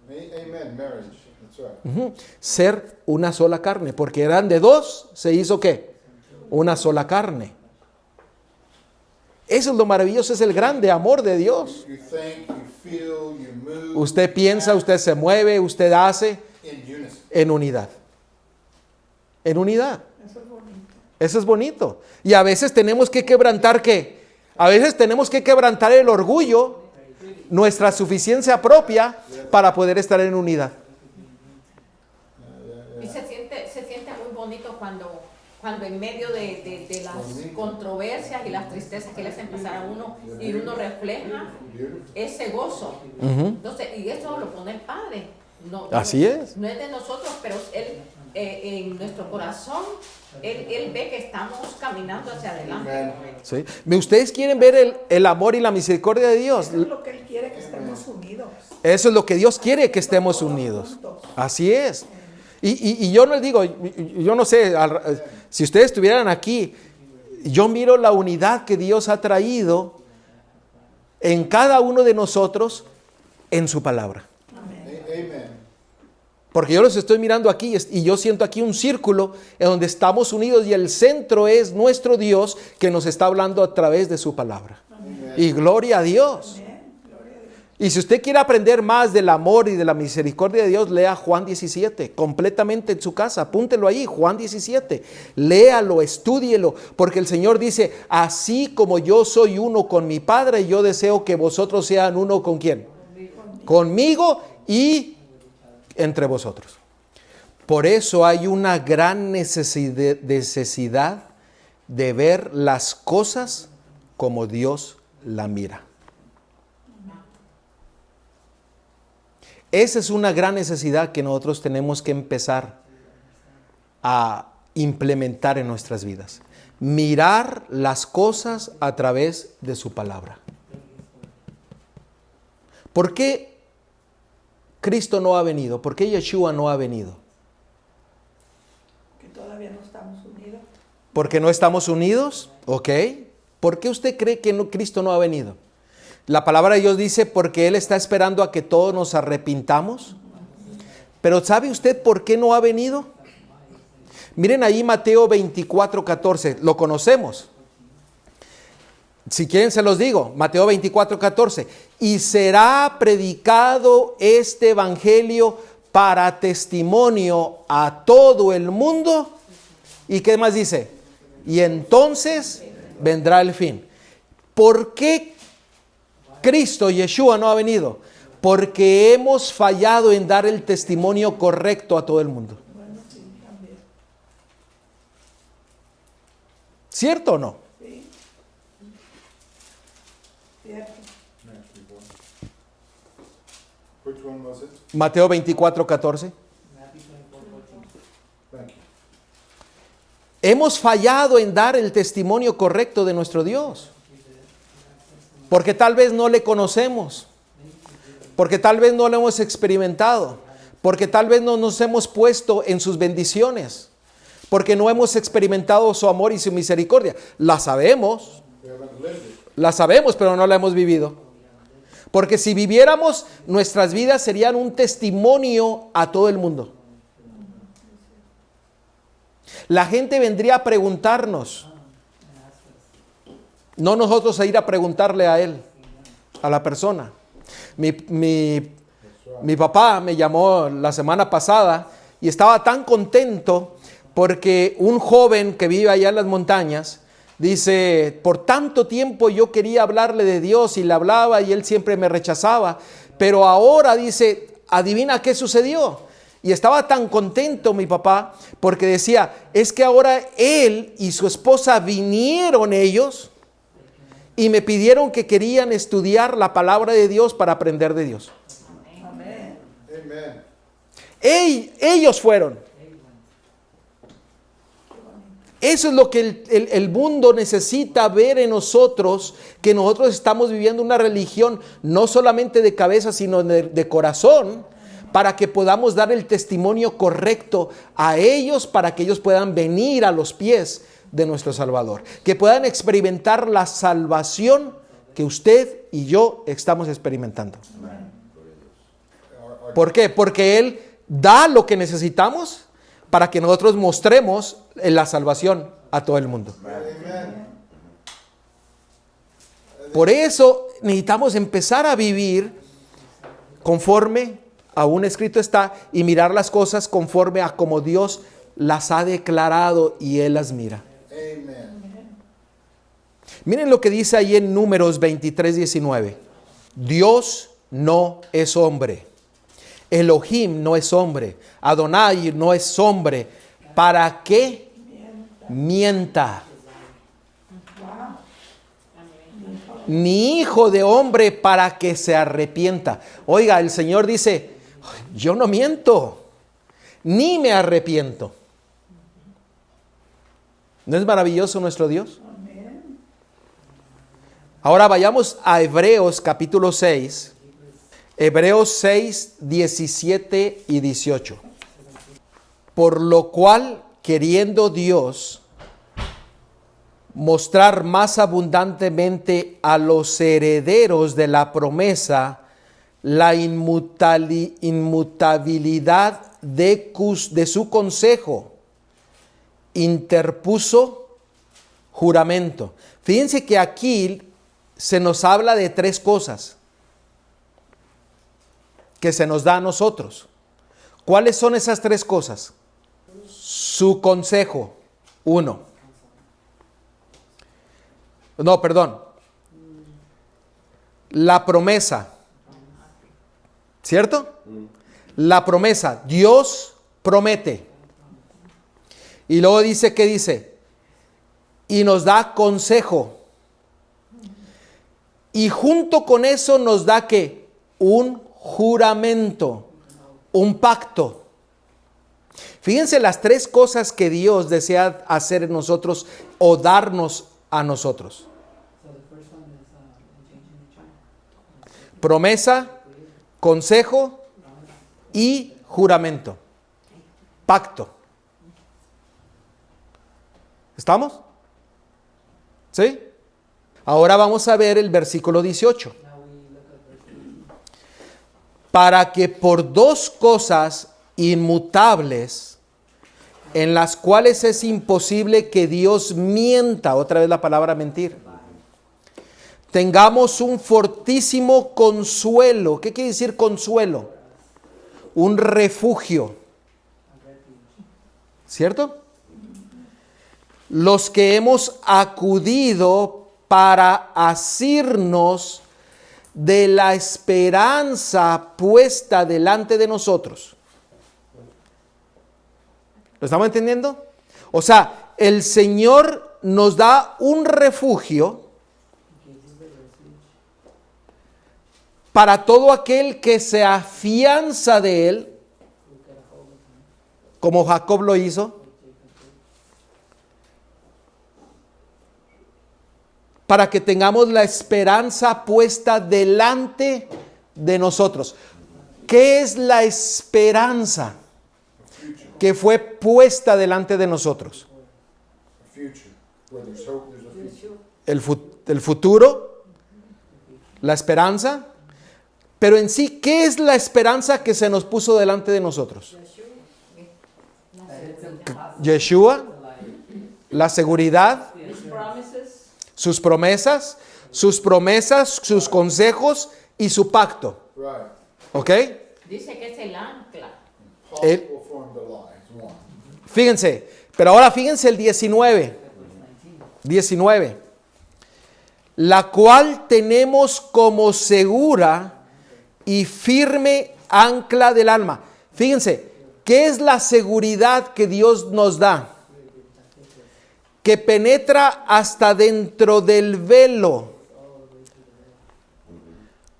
Amen. Marriage. That's right. Ujú. Ser una sola carne, porque eran de dos, se hizo ¿qué? Una sola carne. Eso es lo maravilloso, es el grande amor de Dios. You think, you feel, you move. Usted piensa, usted se mueve, usted hace in unison. en unidad. En unidad. Eso es bonito. Y a veces tenemos que quebrantar ¿qué? A veces tenemos que quebrantar el orgullo, nuestra suficiencia propia, para poder estar en unidad. Y se siente muy bonito cuando en medio de las controversias y las tristezas que les empezar a uno, y uno refleja ese gozo. Entonces, y eso lo pone el Padre. Así es. No es de nosotros, pero Él, en nuestro corazón, él ve que estamos caminando hacia adelante. ¿Sí? ¿Ustedes quieren ver el amor y la misericordia de Dios? Eso es lo que Él quiere, que estemos unidos. Eso es lo que Dios quiere, que estemos unidos. Así es. Y yo no les digo, yo no sé, si ustedes estuvieran aquí, yo miro la unidad que Dios ha traído en cada uno de nosotros en su palabra. Amen. Porque yo los estoy mirando aquí y yo siento aquí un círculo en donde estamos unidos y el centro es nuestro Dios que nos está hablando a través de su palabra. Y gloria a Dios. Y si usted quiere aprender más del amor y de la misericordia de Dios, lea Juan 17, completamente en su casa, apúntelo ahí, Juan 17, léalo, estúdielo, porque el Señor dice, así como yo soy uno con mi Padre, yo deseo que vosotros sean uno con ¿quién? Conmigo y entre vosotros. Por eso hay una gran necesidad de ver las cosas como Dios la mira. Esa es una gran necesidad que nosotros tenemos que empezar a implementar en nuestras vidas. Mirar las cosas a través de su palabra. ¿Por qué Cristo no ha venido? ¿Por qué Yeshua no ha venido? Que todavía no estamos unidos. ¿Porque no estamos unidos? Ok. ¿Por qué usted cree que Cristo no ha venido? La palabra de Dios dice porque Él está esperando a que todos nos arrepintamos. Pero ¿sabe usted por qué no ha venido? Miren ahí Mateo 24:14. Lo conocemos. Si quieren se los digo. Mateo 24:14. Y será predicado este evangelio para testimonio a todo el mundo. ¿Y qué más dice? Y entonces vendrá el fin. ¿Por qué Cristo, Yeshua, no ha venido? Porque hemos fallado en dar el testimonio correcto a todo el mundo. ¿Cierto o no? Sí. Cierto. Which one was it? Mateo 24:14. Thank you. Hemos fallado en dar el testimonio correcto de nuestro Dios. Porque tal vez no le conocemos. Porque tal vez no lo hemos experimentado. Porque tal vez no nos hemos puesto en sus bendiciones. Porque no hemos experimentado su amor y su misericordia. La sabemos, pero no la hemos vivido. Porque si viviéramos, nuestras vidas serían un testimonio a todo el mundo. La gente vendría a preguntarnos, no nosotros a ir a preguntarle a él, a la persona. Mi papá me llamó la semana pasada y estaba tan contento porque un joven que vive allá en las montañas dice, por tanto tiempo yo quería hablarle de Dios y le hablaba y él siempre me rechazaba, pero ahora dice, adivina qué sucedió. Y estaba tan contento mi papá porque decía, es que ahora él y su esposa vinieron ellos y me pidieron que querían estudiar la palabra de Dios para aprender de Dios. Amén. Amen. Ellos fueron. Eso es lo que el mundo necesita ver en nosotros, que nosotros estamos viviendo una religión no solamente de cabeza, sino de corazón, para que podamos dar el testimonio correcto a ellos, para que ellos puedan venir a los pies de nuestro Salvador, que puedan experimentar la salvación que usted y yo estamos experimentando. ¿Por qué? Porque Él da lo que necesitamos para que nosotros mostremos la salvación a todo el mundo. Amen. Por eso necesitamos empezar a vivir conforme aún escrito está y mirar las cosas conforme a como Dios las ha declarado y Él las mira. Amen. Miren lo que dice ahí en Números 23:19. Dios no es hombre. Elohim no es hombre. Adonai no es hombre. ¿Para qué mienta? Ni hijo de hombre para que se arrepienta. Oiga, el Señor dice, yo no miento, ni me arrepiento. ¿No es maravilloso nuestro Dios? Ahora vayamos a Hebreos capítulo 6. Hebreos 6, 17 y 18. Por lo cual, queriendo Dios mostrar más abundantemente a los herederos de la promesa la inmutabilidad de su consejo, interpuso juramento. Fíjense que aquí se nos habla de tres cosas que se nos da a nosotros. ¿Cuáles son esas tres cosas? Su consejo, uno. No, perdón. La promesa. ¿Cierto? La promesa. Dios promete. Y luego dice, ¿qué dice? Y nos da consejo. Y junto con eso nos da ¿qué? Un juramento, un pacto. Fíjense las tres cosas que Dios desea hacer en nosotros o darnos a nosotros. Promesa, consejo y juramento. Pacto. ¿Estamos? ¿Sí? Ahora vamos a ver el versículo 18. Para que por dos cosas inmutables, en las cuales es imposible que Dios mienta, otra vez la palabra mentir, tengamos un fortísimo consuelo. ¿Qué quiere decir consuelo? Un refugio. ¿Cierto? Los que hemos acudido para asirnos de la esperanza puesta delante de nosotros. ¿Lo estamos entendiendo? O sea, el Señor nos da un refugio para todo aquel que se afianza de Él, como Jacob lo hizo. para que tengamos la esperanza puesta delante de nosotros. ¿Qué es la esperanza que fue puesta delante de nosotros? El futuro, la esperanza. Pero en sí, ¿qué es la esperanza que se nos puso delante de nosotros? Yeshua, la seguridad, sus promesas, sus consejos y su pacto. ¿Ok? Dice que es el ancla. Fíjense, pero ahora fíjense el 19. La cual tenemos como segura y firme ancla del alma. Fíjense, ¿qué es la seguridad que Dios nos da? Que penetra hasta dentro del velo,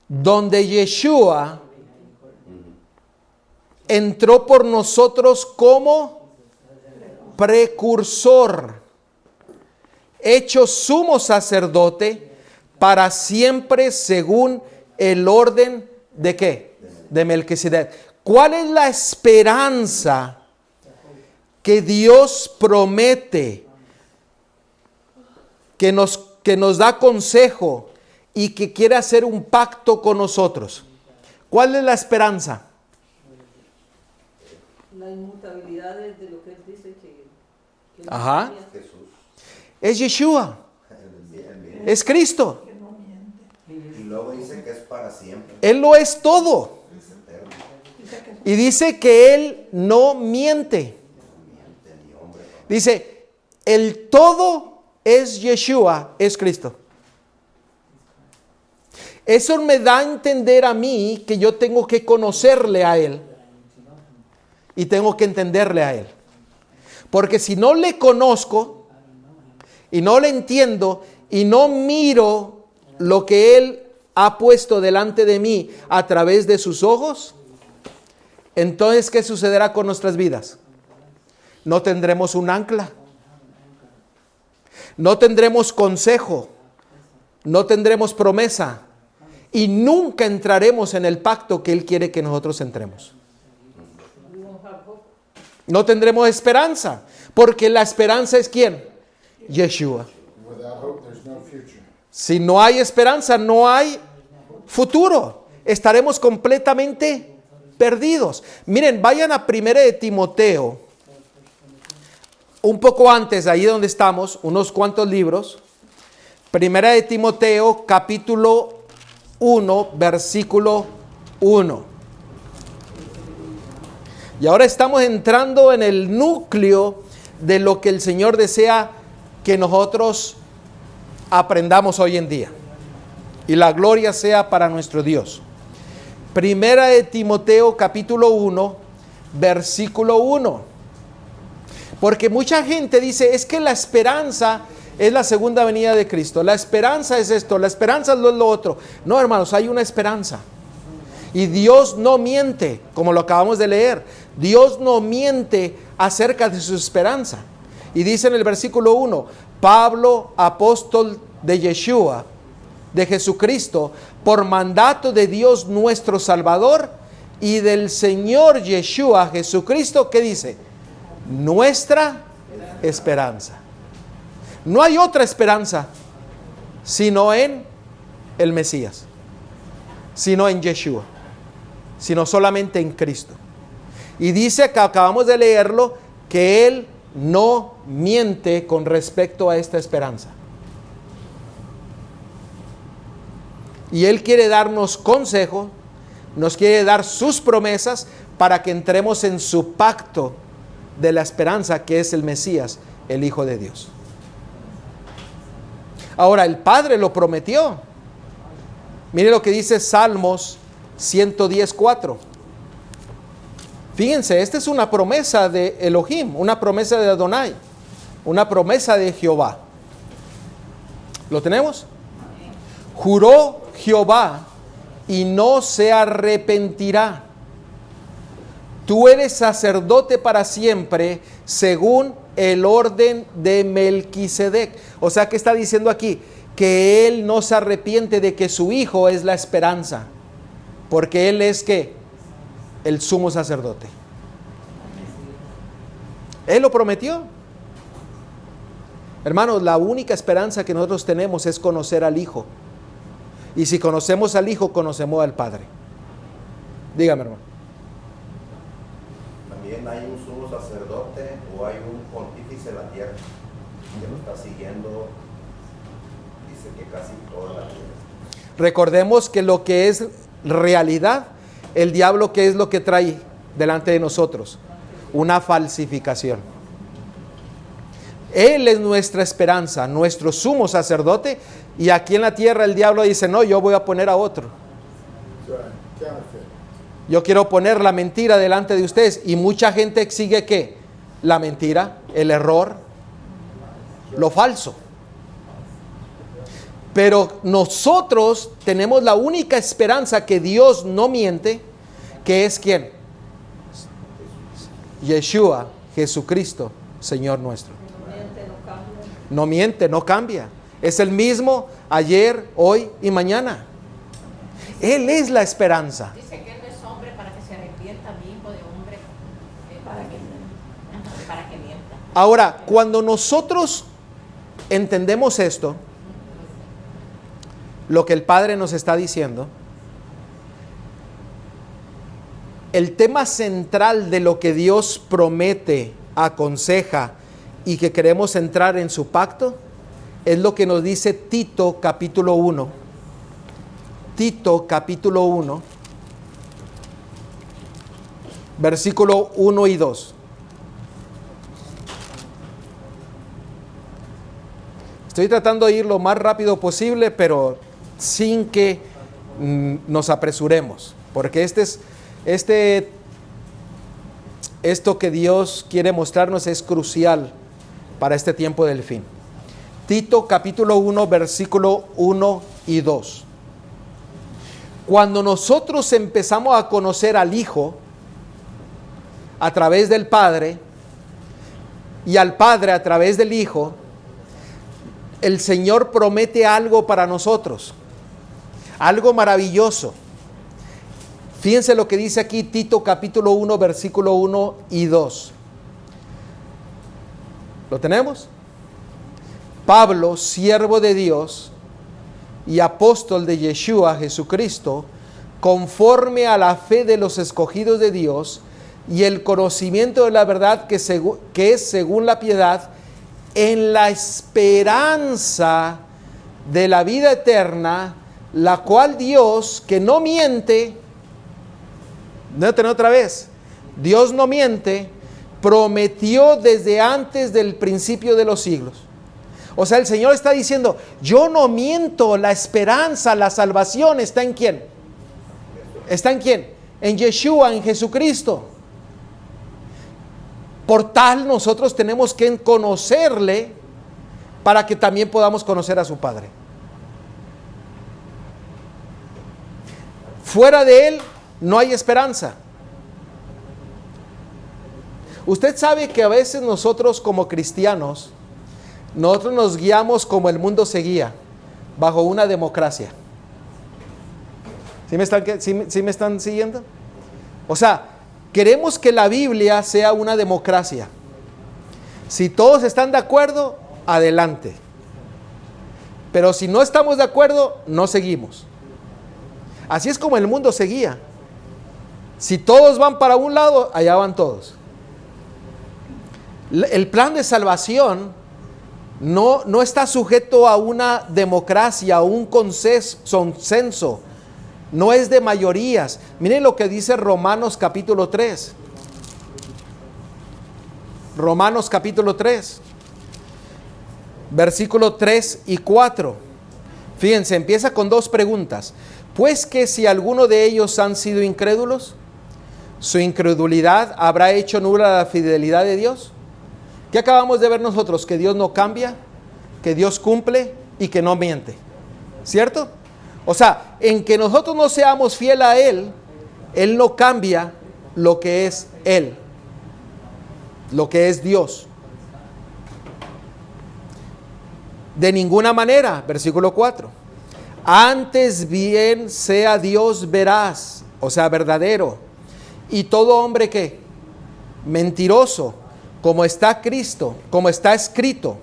donde Yeshua entró por nosotros como precursor, hecho sumo sacerdote para siempre según el orden ¿de qué? De Melquisedec. ¿Cuál es la esperanza que Dios promete, que nos da consejo y que quiere hacer un pacto con nosotros? ¿Cuál es la esperanza? La inmutabilidad de lo que él dice que Ajá. Jesús. Es Yeshua. Es Cristo. Y luego dice que es para siempre. Él lo es todo. Es eterno. Y dice que Él no miente. Dice, el todo es Yeshua, es Cristo. Eso me da a entender a mí que yo tengo que conocerle a Él. Y tengo que entenderle a Él. Porque si no le conozco y no le entiendo y no miro lo que Él ha puesto delante de mí a través de sus ojos, entonces ¿qué sucederá con nuestras vidas? No tendremos un ancla. No tendremos consejo. No tendremos promesa. Y nunca entraremos en el pacto que Él quiere que nosotros entremos. No tendremos esperanza, porque la esperanza es ¿quién? Yeshua. Si no hay esperanza, no hay futuro. Estaremos completamente perdidos. Miren, vayan a 1 de Timoteo, un poco antes, ahí donde estamos, unos cuantos libros. 1 de Timoteo, capítulo 1, versículo 1. Y ahora estamos entrando en el núcleo de lo que el Señor desea que nosotros aprendamos hoy en día. Y la gloria sea para nuestro Dios. 1 de Timoteo capítulo 1, versículo 1. Porque mucha gente dice, es que la esperanza es la segunda venida de Cristo. La esperanza es esto, la esperanza es lo otro. No, hermanos, hay una esperanza. Y Dios no miente, como lo acabamos de leer. Dios no miente acerca de su esperanza. Y dice en el versículo 1, Pablo, apóstol de Yeshua, de Jesucristo, por mandato de Dios nuestro Salvador y del Señor Yeshua Jesucristo, ¿qué dice? Nuestra esperanza. No hay otra esperanza sino en el Mesías, sino en Yeshua, sino solamente en Cristo. Y dice que acabamos de leerlo, que Él no miente con respecto a esta esperanza. Y Él quiere darnos consejo, nos quiere dar sus promesas para que entremos en su pacto de la esperanza que es el Mesías, el Hijo de Dios. Ahora, el Padre lo prometió. Mire lo que dice Salmos 110:4. Fíjense, esta es una promesa de Elohim, una promesa de Adonai, una promesa de Jehová. ¿Lo tenemos? Juró Jehová y no se arrepentirá. Tú eres sacerdote para siempre según el orden de Melquisedec. O sea, ¿qué está diciendo aquí? que Él no se arrepiente de que su Hijo es la esperanza, porque Él es que el sumo sacerdote. Él lo prometió. Hermanos, la única esperanza que nosotros tenemos es conocer al Hijo. Y si conocemos al Hijo, conocemos al Padre. Dígame, hermano. También hay un sumo sacerdote o hay un pontífice de la tierra que lo está siguiendo, dice que casi toda la tierra. Recordemos que lo que es realidad, el diablo, ¿qué es lo que trae delante de nosotros? Una falsificación. Él es nuestra esperanza, nuestro sumo sacerdote, y aquí en la tierra el diablo dice, no, yo voy a poner a otro. Yo quiero poner la mentira delante de ustedes, y mucha gente sigue ¿qué? La mentira, el error, lo falso. Pero nosotros tenemos la única esperanza que Dios no miente, que es ¿quién? Yeshua, Jesucristo, Señor nuestro. No miente, no cambia. Es el mismo ayer, hoy y mañana. Él es la esperanza. Dice que Él no es hombre para que se arrepienta, ni hijo de hombre para que mienta. Ahora, cuando nosotros entendemos esto, lo que el Padre nos está diciendo, el tema central de lo que Dios promete, aconseja y que queremos entrar en su pacto, es lo que nos dice Tito capítulo 1. Tito capítulo 1, versículo 1 y 2. Estoy tratando de ir lo más rápido posible, pero sin que nos apresuremos, porque esto que Dios quiere mostrarnos es crucial para este tiempo del fin. Tito capítulo 1, versículo 1 y 2. Cuando nosotros empezamos a conocer al Hijo a través del Padre y al Padre a través del Hijo, el Señor promete algo para nosotros, algo maravilloso. Fíjense lo que dice aquí Tito capítulo 1, versículo 1 y 2. ¿Lo tenemos? Pablo, siervo de Dios y apóstol de Yeshua Jesucristo, conforme a la fe de los escogidos de Dios y el conocimiento de la verdad que es según la piedad, en la esperanza de la vida eterna, la cual Dios, que no miente, noten otra vez, Dios no miente, prometió desde antes del principio de los siglos. O sea, el Señor está diciendo, yo no miento, la esperanza, la salvación está en ¿quién? ¿Está en quién? En Yeshua, en Jesucristo. Por tal, nosotros tenemos que conocerle para que también podamos conocer a su Padre. Fuera de Él no hay esperanza. Usted sabe que a veces nosotros como cristianos, nosotros nos guiamos como el mundo se guía, bajo una democracia. ¿Sí me están siguiendo? O sea, queremos que la Biblia sea una democracia. Si todos están de acuerdo, adelante. Pero si no estamos de acuerdo, no seguimos. Así es como el mundo se guía. Si todos van para un lado, allá van todos. El plan de salvación no está sujeto a una democracia, a un consenso. No es de mayorías. Miren lo que dice Romanos capítulo 3. Romanos capítulo 3. Versículo 3 y 4. Fíjense, empieza con dos preguntas. Pues que si alguno de ellos han sido incrédulos, ¿su incredulidad habrá hecho nula la fidelidad de Dios? ¿Qué acabamos de ver nosotros? Que Dios no cambia, que Dios cumple y que no miente. ¿Cierto? O sea, en que nosotros no seamos fieles a Él, Él no cambia lo que es Él, lo que es Dios. De ninguna manera, versículo 4. Antes bien sea Dios veraz, o sea, verdadero, y todo hombre que mentiroso, como está Cristo, como está escrito,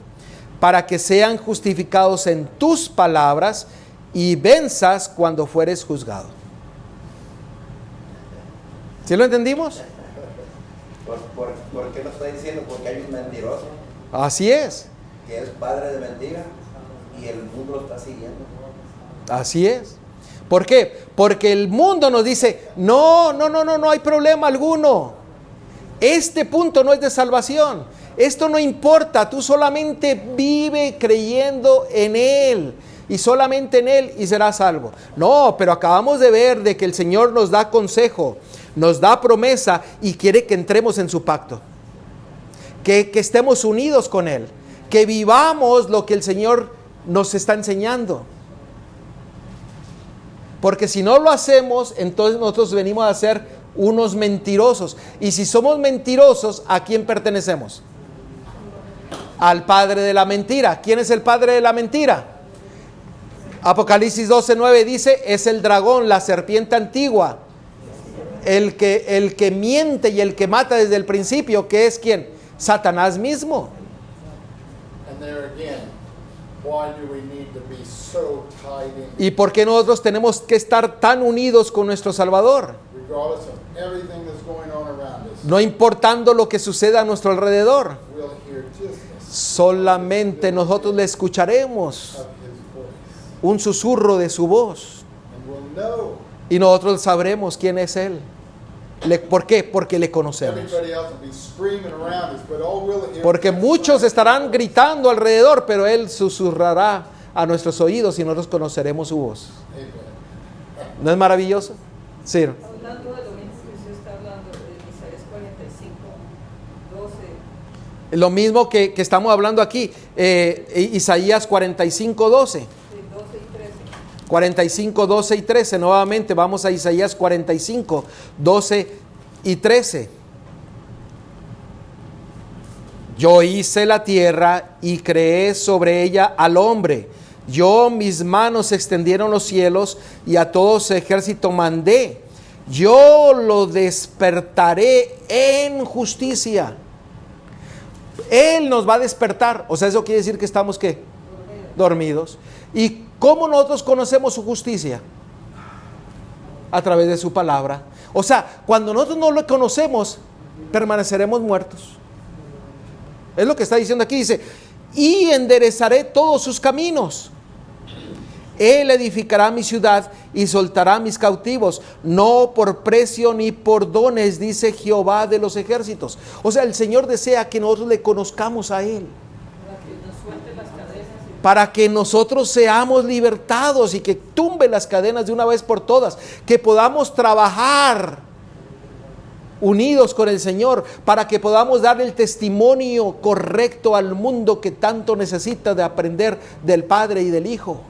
para que sean justificados en tus palabras y venzas cuando fueres juzgado. ¿Sí lo entendimos? ¿Por qué lo está diciendo? Porque hay un mentiroso Así es, que es padre de mentira y el mundo lo está siguiendo. así es. ¿Por qué? Porque el mundo nos dice, no hay problema alguno. Este punto no es de salvación. Esto no importa, tú solamente vive creyendo en Él y solamente en Él y serás salvo. No, pero acabamos de ver de que el Señor nos da consejo, nos da promesa y quiere que entremos en su pacto. Que estemos unidos con Él, que vivamos lo que el Señor nos está enseñando. Porque si no lo hacemos, entonces nosotros venimos a ser unos mentirosos. Y si somos mentirosos, ¿a quién pertenecemos? Al padre de la mentira. ¿Quién es el padre de la mentira? Apocalipsis 12:9 dice, es el dragón, la serpiente antigua, el que miente y el que mata desde el principio, que es ¿quién? Satanás mismo. And there again, why do we need to be so tied in? ¿Y por qué nosotros tenemos que estar tan unidos con nuestro Salvador? Regardless of everything that's going on around us, No importando lo que suceda a nuestro alrededor, we'll hear just solamente nosotros le escucharemos of his voice. un susurro de su voz And we'll know. y nosotros sabremos quién es Él. ¿Por qué? Porque le conocemos. Everybody else will be screaming around us, but all we'll hear. Porque muchos estarán gritando alrededor, pero Él susurrará a nuestros oídos y nosotros conoceremos su voz. Amen. ¿No es maravilloso? Sí. Hablando de lo mismo que usted está hablando de Isaías 45, 12, Lo mismo que estamos hablando aquí, Isaías 45, 12. sí, 12 y 13. 45, 12 y 13. Nuevamente vamos a Isaías 45, 12 y 13. Yo hice la tierra y creé sobre ella al hombre. Yo, mis manos extendieron los cielos y a todo su ejército mandé. Yo lo despertaré en justicia. Él nos va a despertar. O sea, eso quiere decir que estamos ¿qué? Dormidos. ¿Y cómo nosotros conocemos su justicia? A través de su palabra. O sea, cuando nosotros no lo conocemos, permaneceremos muertos. Es lo que está diciendo aquí. Dice, y enderezaré todos sus caminos. Él edificará mi ciudad y soltará mis cautivos, no por precio ni por dones, dice Jehová de los ejércitos. O sea, el Señor desea que nosotros le conozcamos a Él, Para que nos suelte las cadenas y para que nosotros seamos libertados y que tumbe las cadenas de una vez por todas, que podamos trabajar unidos con el Señor, para que podamos dar el testimonio correcto al mundo que tanto necesita de aprender del Padre y del Hijo.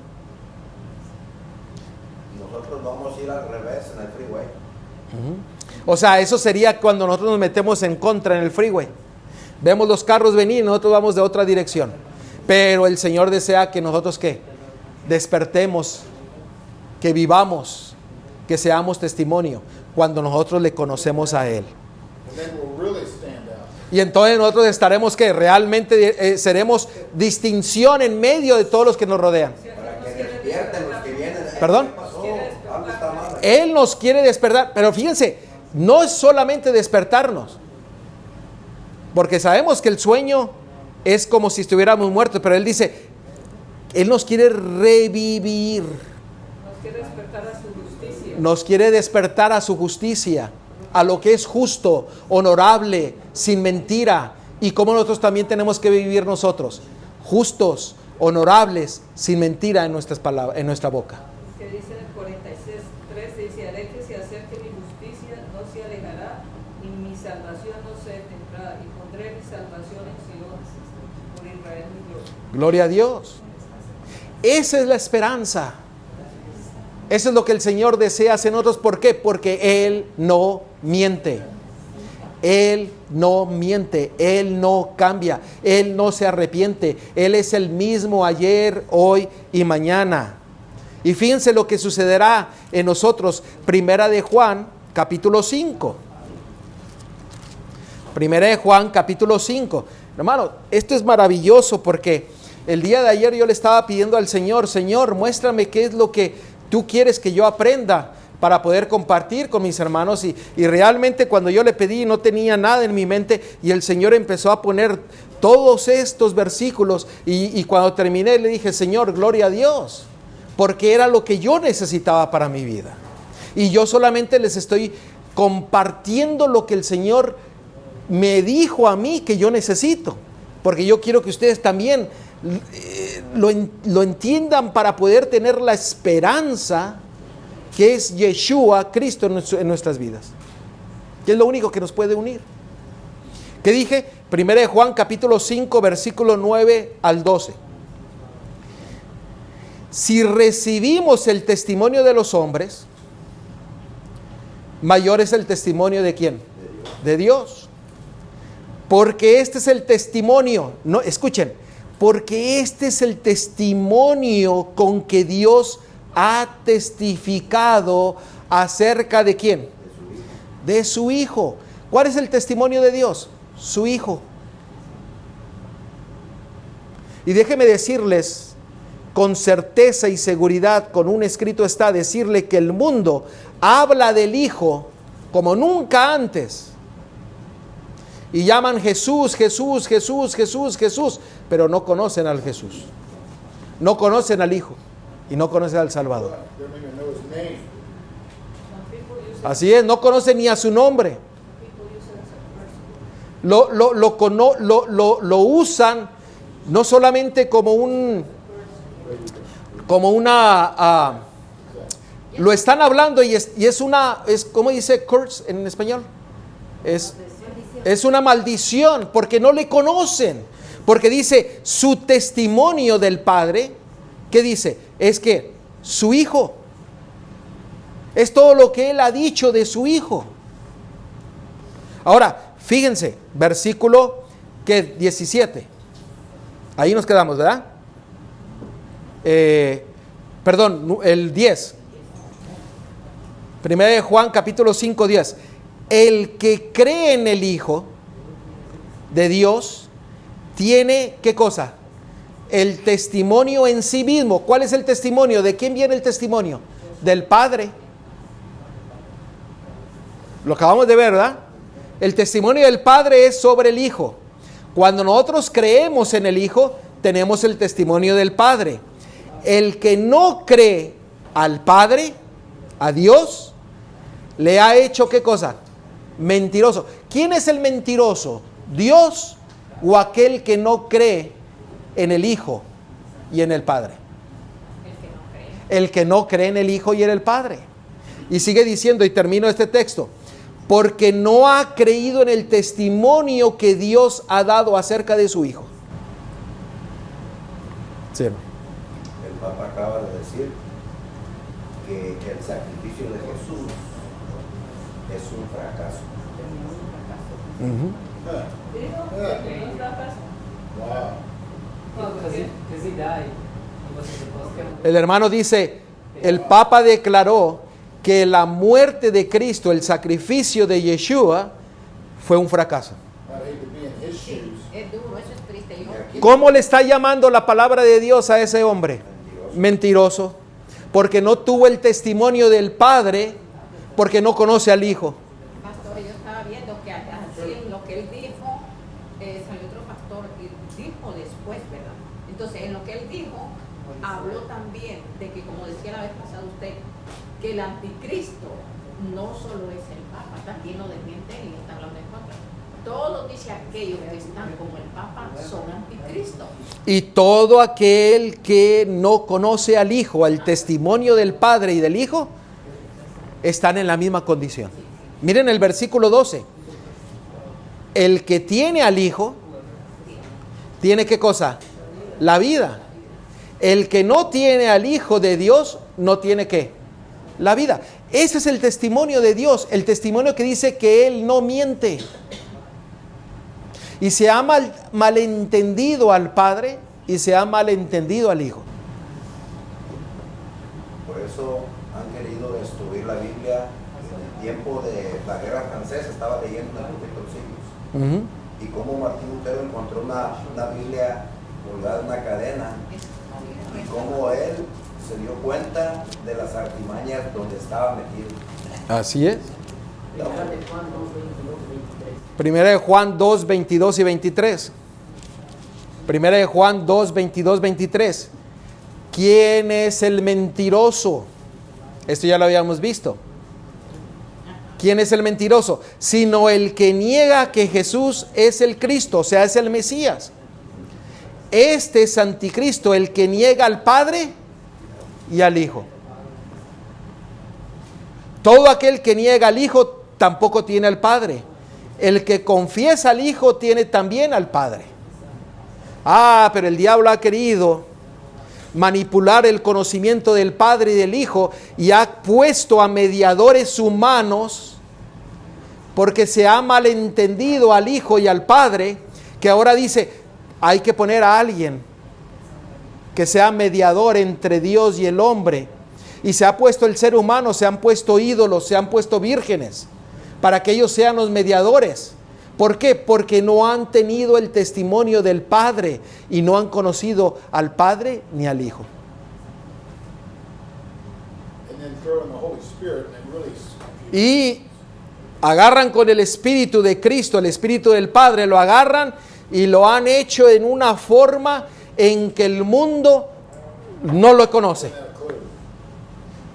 Nosotros vamos a ir al revés en el freeway. O sea, eso sería cuando nosotros nos metemos en contra en el freeway. Vemos los carros venir y nosotros vamos de otra dirección. Pero el Señor desea que nosotros ¿qué? Despertemos, que vivamos, que seamos testimonio cuando nosotros le conocemos a Él. And then we'll really stand out. Y entonces nosotros estaremos que realmente seremos distinción en medio de todos los que nos rodean. Para que despierten los que vienen. ¿Perdón? ¿Qué pasó? Algo está mal. Él nos quiere despertar, pero fíjense, no es solamente despertarnos, porque sabemos que el sueño es como si estuviéramos muertos, pero Él dice, Él nos quiere revivir, nos quiere despertar a su justicia. nos quiere despertar a su justicia, a lo que es justo, honorable, sin mentira, y como nosotros también tenemos que vivir nosotros, justos, honorables, sin mentira en nuestras palabras, en nuestra boca. Que dice en el 46:3, dice, haré que se acerque mi justicia, no se alejará, y mi salvación no se detendrá, y pondré mi salvación en Sion, por Israel mi gloria. Gloria a Dios. Esa es la esperanza. Eso es lo que el Señor desea hacer en nosotros. ¿Por qué? Porque Él no miente. Él no miente, Él no cambia, Él no se arrepiente. Él es el mismo ayer, hoy y mañana. Y fíjense lo que sucederá en nosotros. Primera de Juan, capítulo 5. Primera de Juan, capítulo 5. Hermano, esto es maravilloso porque el día de ayer yo le estaba pidiendo al Señor, Señor, muéstrame qué es lo que tú quieres que yo aprenda para poder compartir con mis hermanos. Y realmente cuando yo le pedí no tenía nada en mi mente y el Señor empezó a poner todos estos versículos y cuando terminé le dije, Señor, gloria a Dios, porque era lo que yo necesitaba para mi vida. Y yo solamente les estoy compartiendo lo que el Señor me dijo a mí que yo necesito, porque yo quiero que ustedes también lo entiendan para poder tener la esperanza que es Yeshua, Cristo en nuestras vidas, que es lo único que nos puede unir. ¿Qué dije? Primera de Juan capítulo 5 versículo 9 al 12. Si recibimos el testimonio de los hombres, mayor es el testimonio de ¿quién? De Dios. Porque este es el testimonio, no, escuchen, porque este es el testimonio con que Dios ha testificado acerca de ¿quién? De su Hijo. ¿Cuál es el testimonio de Dios? Su Hijo. Y déjenme decirles con certeza y seguridad, con un escrito está, decirle que el mundo habla del Hijo como nunca antes. Y llaman Jesús, Jesús, Jesús, Jesús, Jesús, pero no conocen al Jesús. No conocen al Hijo y no conocen al Salvador. Así es, no conocen ni a su nombre. Lo usan no solamente como una lo están hablando y es una, ¿cómo dice curse en español? Es una maldición porque no le conocen. Porque dice su testimonio del Padre. ¿Qué dice? Es que su Hijo. Es todo lo que Él ha dicho de su Hijo. Ahora, fíjense, versículo 17. Ahí nos quedamos, ¿verdad? Perdón, el 10. Primera de Juan, capítulo 5, 10. El que cree en el Hijo de Dios tiene, ¿qué cosa? El testimonio en sí mismo. ¿Cuál es el testimonio? ¿De quién viene el testimonio? Del Padre. Lo acabamos de ver, ¿verdad? El testimonio del Padre es sobre el Hijo. Cuando nosotros creemos en el Hijo, tenemos el testimonio del Padre. El que no cree al Padre, a Dios, le ha hecho ¿qué cosa? Mentiroso. ¿Quién es el mentiroso? ¿Dios o aquel que no cree en el Hijo y en el Padre? El que no cree en el Hijo y en el Padre. Y sigue diciendo, y termino este texto, porque no ha creído en el testimonio que Dios ha dado acerca de su Hijo. Sí. El Papa acaba de decir que el sacrificio de Jesús es un fracaso. El hermano dice, el Papa declaró que la muerte de Cristo, el sacrificio de Yeshua, fue un fracaso. Es duro, eso es triste. ¿Cómo le está llamando la palabra de Dios a ese hombre? Mentiroso. Porque no tuvo el testimonio del Padre, porque no conoce al Hijo. Pastor, yo estaba viendo que así en lo que él dijo, salió otro pastor y dijo después, ¿verdad? Entonces, en lo que él dijo, habló también de que, como decía la vez pasada usted, que el anticristo no solo es el Papa, también lo desmiente y está hablando en contra. Todos dice aquellos que están como el Papa son anticristo. Y todo aquel que no conoce al Hijo, al testimonio del Padre y del Hijo, están en la misma condición. Miren el versículo 12. El que tiene al Hijo, ¿tiene qué cosa? La vida. El que no tiene al Hijo de Dios, no tiene ¿qué? La vida. Ese es el testimonio de Dios, el testimonio que dice que Él no miente. Y se ha malentendido al Padre y se ha malentendido al Hijo. Por eso han querido destruir la Biblia. En el tiempo de la guerra francesa estaba leyendo en el libro de los siglos. Y cómo Martín Lutero encontró una Biblia colgada en una cadena. Y cómo él se dio cuenta de las artimañas donde estaba metido. Así es. Primera de Juan 2, 22 y 23. Primera de Juan 2, 22, 23. ¿Quién es el mentiroso? Esto ya lo habíamos visto. ¿Quién es el mentiroso? Sino el que niega que Jesús es el Cristo, o sea, es el Mesías. Este es anticristo, el que niega al Padre y al Hijo. Todo aquel que niega al Hijo tampoco tiene al Padre. El que confiesa al Hijo tiene también al Padre. Pero el diablo ha querido manipular el conocimiento del Padre y del Hijo y ha puesto a mediadores humanos, porque se ha malentendido al Hijo y al Padre, que ahora dice, hay que poner a alguien que sea mediador entre Dios y el hombre. Y se ha puesto el ser humano, se han puesto ídolos, se han puesto vírgenes, para que ellos sean los mediadores. ¿Por qué? Porque no han tenido el testimonio del Padre y no han conocido al Padre ni al Hijo. Y agarran con el Espíritu de Cristo, el Espíritu del Padre, lo agarran y lo han hecho en una forma en que el mundo no lo conoce.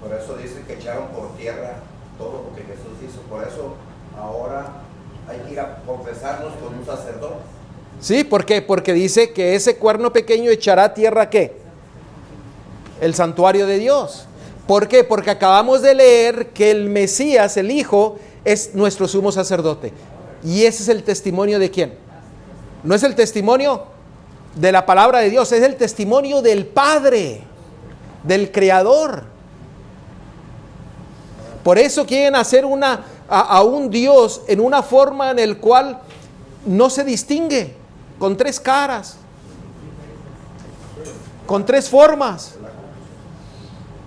Por eso dice que echaron por tierra todo lo que Jesús hizo. Por eso ahora hay que ir a confesarnos con un sacerdote. Sí, ¿por qué? Porque dice que ese cuerno pequeño echará tierra, ¿qué? El santuario de Dios. ¿Por qué? Porque acabamos de leer que el Mesías, el Hijo, es nuestro sumo sacerdote. Y ese es el testimonio de ¿quién? No es el testimonio de la palabra de Dios, es el testimonio del Padre, del Creador. Por eso quieren hacer a un Dios en una forma en el cual no se distingue, con tres caras, con tres formas.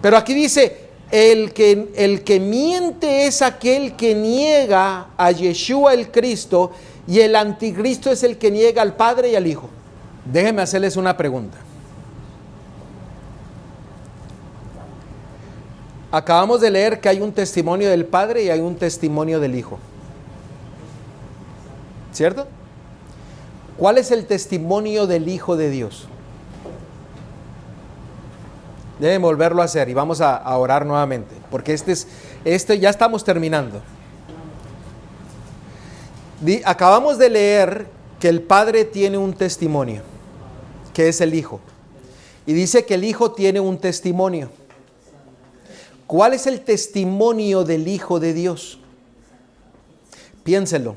Pero aquí dice, el que miente es aquel que niega a Yeshua el Cristo, y el anticristo es el que niega al Padre y al Hijo. Déjenme hacerles una pregunta. Acabamos de leer que hay un testimonio del Padre y hay un testimonio del Hijo. ¿Cierto? ¿Cuál es el testimonio del Hijo de Dios? Deben volverlo a hacer y vamos a orar nuevamente, porque ya estamos terminando. Acabamos de leer que el Padre tiene un testimonio, que es el Hijo. Y dice que el Hijo tiene un testimonio. ¿Cuál es el testimonio del Hijo de Dios? Piénselo.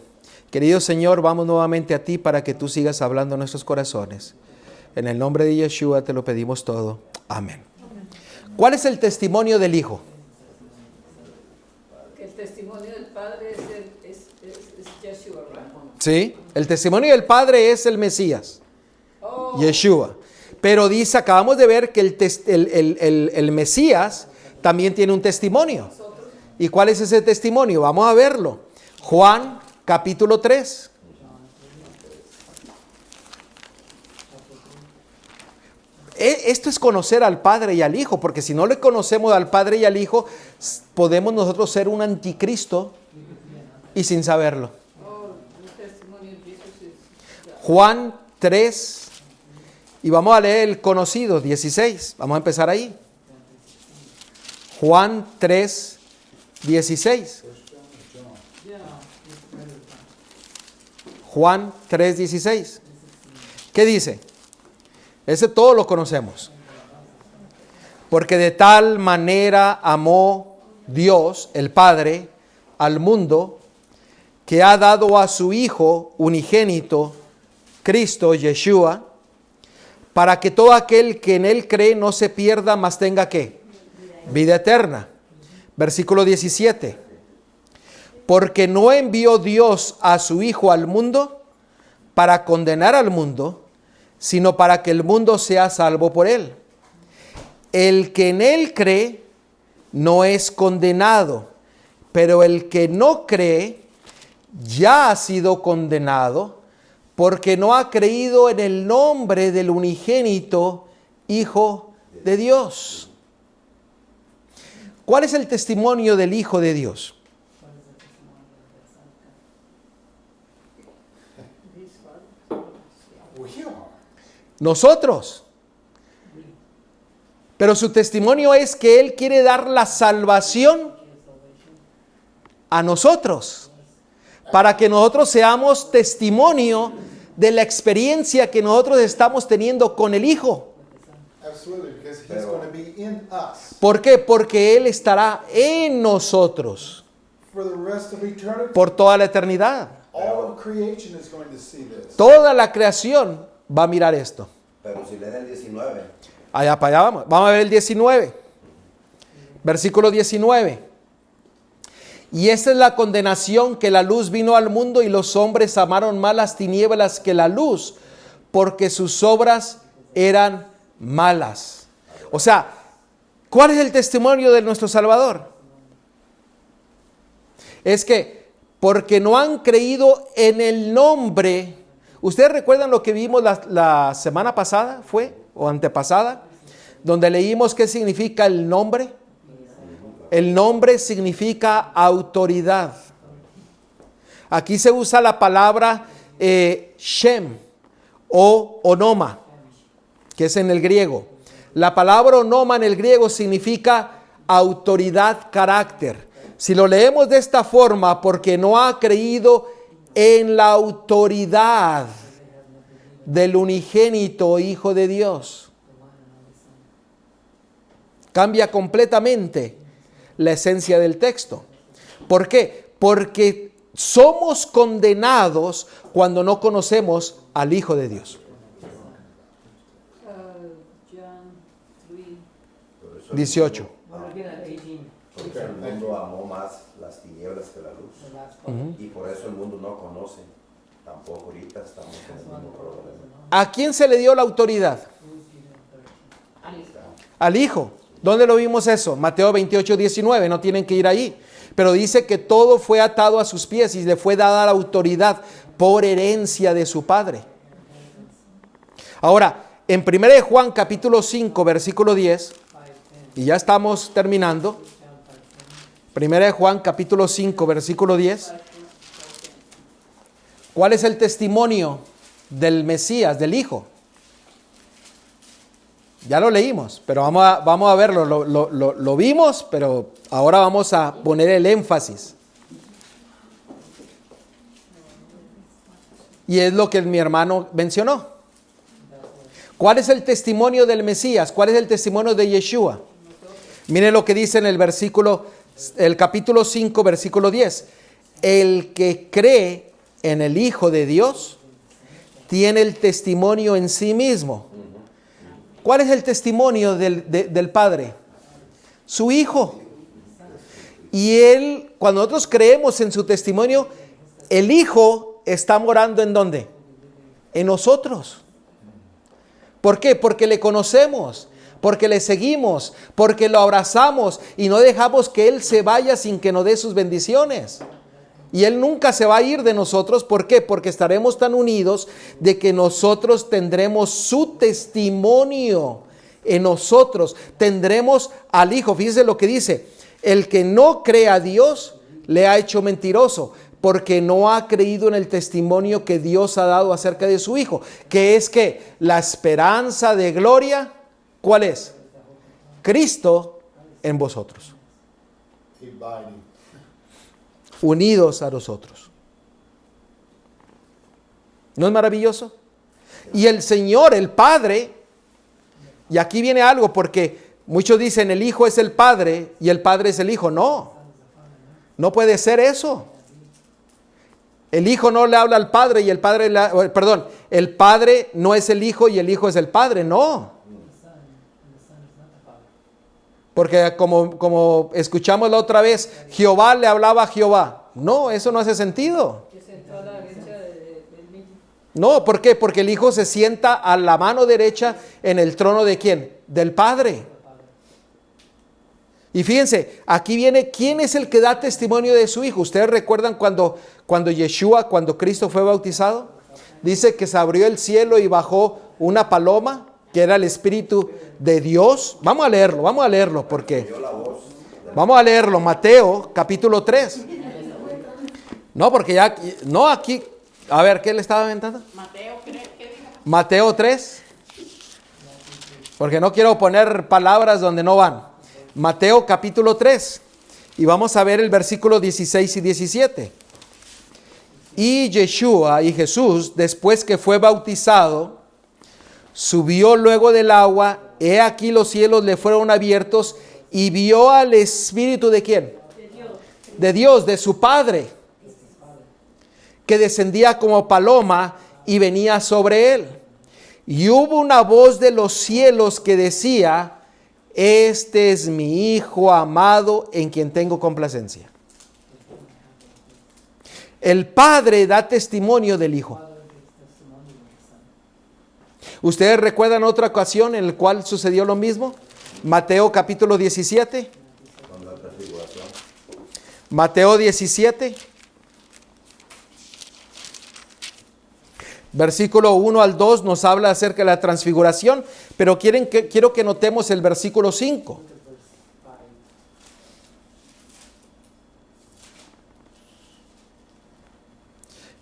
Querido Señor, vamos nuevamente a ti para que tú sigas hablando a nuestros corazones. En el nombre de Yeshua te lo pedimos todo. Amén. ¿Cuál es el testimonio del Hijo? Que el testimonio del Padre es Yeshua, ¿verdad? Sí, el testimonio del Padre es el Mesías, Yeshua. Pero dice, acabamos de ver que el Mesías también tiene un testimonio. ¿Y cuál es ese testimonio? Vamos a verlo. Juan capítulo 3. Esto es conocer al Padre y al Hijo, porque si no le conocemos al Padre y al Hijo, podemos nosotros ser un anticristo y sin saberlo. Juan 3, y vamos a leer el conocido, 16. Vamos a empezar ahí. Juan 3, 16. Juan 3, 16. ¿Qué dice? Ese todo lo conocemos. Porque de tal manera amó Dios, el Padre, al mundo, que ha dado a su Hijo unigénito, Cristo, Yeshua, para que todo aquel que en Él cree no se pierda, mas tenga ¿qué? Vida eterna. Versículo 17. Porque no envió Dios a su Hijo al mundo para condenar al mundo, sino para que el mundo sea salvo por él. El que en él cree no es condenado, pero el que no cree ya ha sido condenado porque no ha creído en el nombre del unigénito Hijo de Dios. ¿Cuál es el testimonio del Hijo de Dios? Nosotros. Pero su testimonio es que Él quiere dar la salvación a nosotros, para que nosotros seamos testimonio de la experiencia que nosotros estamos teniendo con el Hijo. Absolutely, because he's going to be in us ¿Por qué? Porque Él estará en nosotros for the rest of eternity. por toda la eternidad. All of creation is going to see this. Toda la creación va a mirar esto. Pero si leen el 19, Allá para allá vamos. Vamos a ver el 19. Versículo 19. Y esta es la condenación, que la luz vino al mundo y los hombres amaron más las tinieblas que la luz, porque sus obras eran malas. O sea, ¿cuál es el testimonio de nuestro Salvador? Es que porque no han creído en el nombre. ¿Ustedes recuerdan lo que vimos la semana pasada? ¿Fue? ¿O antepasada? Donde leímos qué significa el nombre. El nombre significa autoridad. Aquí se usa la palabra Shem o Onoma, que es en el griego. La palabra Onoma en el griego significa autoridad, carácter. Si lo leemos de esta forma, porque no ha creído en la autoridad del unigénito Hijo de Dios, cambia completamente la esencia del texto. ¿Por qué? Porque somos condenados cuando no conocemos al Hijo de Dios. John 3. 18. porque el mundo amó más las tinieblas que la luz. Y por eso el mundo no conoce. Tampoco ahorita estamos en el mismo problema. ¿A quién se le dio la autoridad? Al Hijo. ¿Dónde lo vimos eso? Mateo 28, 19. No tienen que ir ahí. Pero dice que todo fue atado a sus pies y le fue dada la autoridad por herencia de su Padre. Ahora, en 1 de Juan capítulo 5, versículo 10, y ya estamos terminando. 1 de Juan capítulo 5, versículo 10. ¿Cuál es el testimonio del Mesías, del Hijo? Ya lo leímos, pero vamos a verlo. Lo vimos, pero ahora vamos a poner el énfasis. Y es lo que mi hermano mencionó. ¿Cuál es el testimonio del Mesías? ¿Cuál es el testimonio de Yeshua? Miren lo que dice en el capítulo 5, versículo 10. El que cree en el Hijo de Dios tiene el testimonio en sí mismo. ¿Cuál es el testimonio del Padre? Su Hijo. Y Él, cuando nosotros creemos en su testimonio, el Hijo está morando ¿en dónde? En nosotros. ¿Por qué? Porque le conocemos, porque le seguimos, porque lo abrazamos y no dejamos que Él se vaya sin que nos dé sus bendiciones. Y Él nunca se va a ir de nosotros. ¿Por qué? Porque estaremos tan unidos de que nosotros tendremos su testimonio en nosotros. Tendremos al Hijo. Fíjese lo que dice. El que no cree a Dios le ha hecho mentiroso, porque no ha creído en el testimonio que Dios ha dado acerca de su Hijo. Que es que la esperanza de gloria, ¿cuál es? Cristo en vosotros. Unidos a nosotros. ¿No es maravilloso? Y el Señor, el Padre, y aquí viene algo, porque muchos dicen el Hijo es el Padre y el Padre es el Hijo. No, no puede ser eso. El Hijo no le habla al Padre y el Padre, el Padre no es el Hijo y el Hijo es el Padre. No. Porque como escuchamos la otra vez, Jehová le hablaba a Jehová. No, eso no hace sentido. Que sentó a la derecha del mismo. No, ¿por qué? Porque el Hijo se sienta a la mano derecha en el trono ¿de quién? Del Padre. Y fíjense, aquí viene, ¿quién es el que da testimonio de su Hijo? ¿Ustedes recuerdan cuando Yeshua, cuando Cristo fue bautizado? Dice que se abrió el cielo y bajó una paloma, que era el Espíritu de Dios. Vamos a leerlo, porque... Vamos a leerlo, Mateo, capítulo 3. No, porque ya, no aquí, a ver, ¿qué le estaba aventando? Mateo, ¿qué dijo? Mateo 3, porque no quiero poner palabras donde no van. Mateo capítulo 3, y vamos a ver el versículo 16 y 17. Y Yeshua y Jesús, después que fue bautizado, subió luego del agua, he aquí los cielos le fueron abiertos, y vio al Espíritu ¿de quién? De Dios, de su Padre, que descendía como paloma y venía sobre él. Y hubo una voz de los cielos que decía: este es mi Hijo amado en quien tengo complacencia. El Padre da testimonio del Hijo. ¿Ustedes recuerdan otra ocasión en la cual sucedió lo mismo? Mateo capítulo 17. Mateo 17. Versículo 1 al 2 nos habla acerca de la transfiguración, pero quiero que notemos el versículo 5.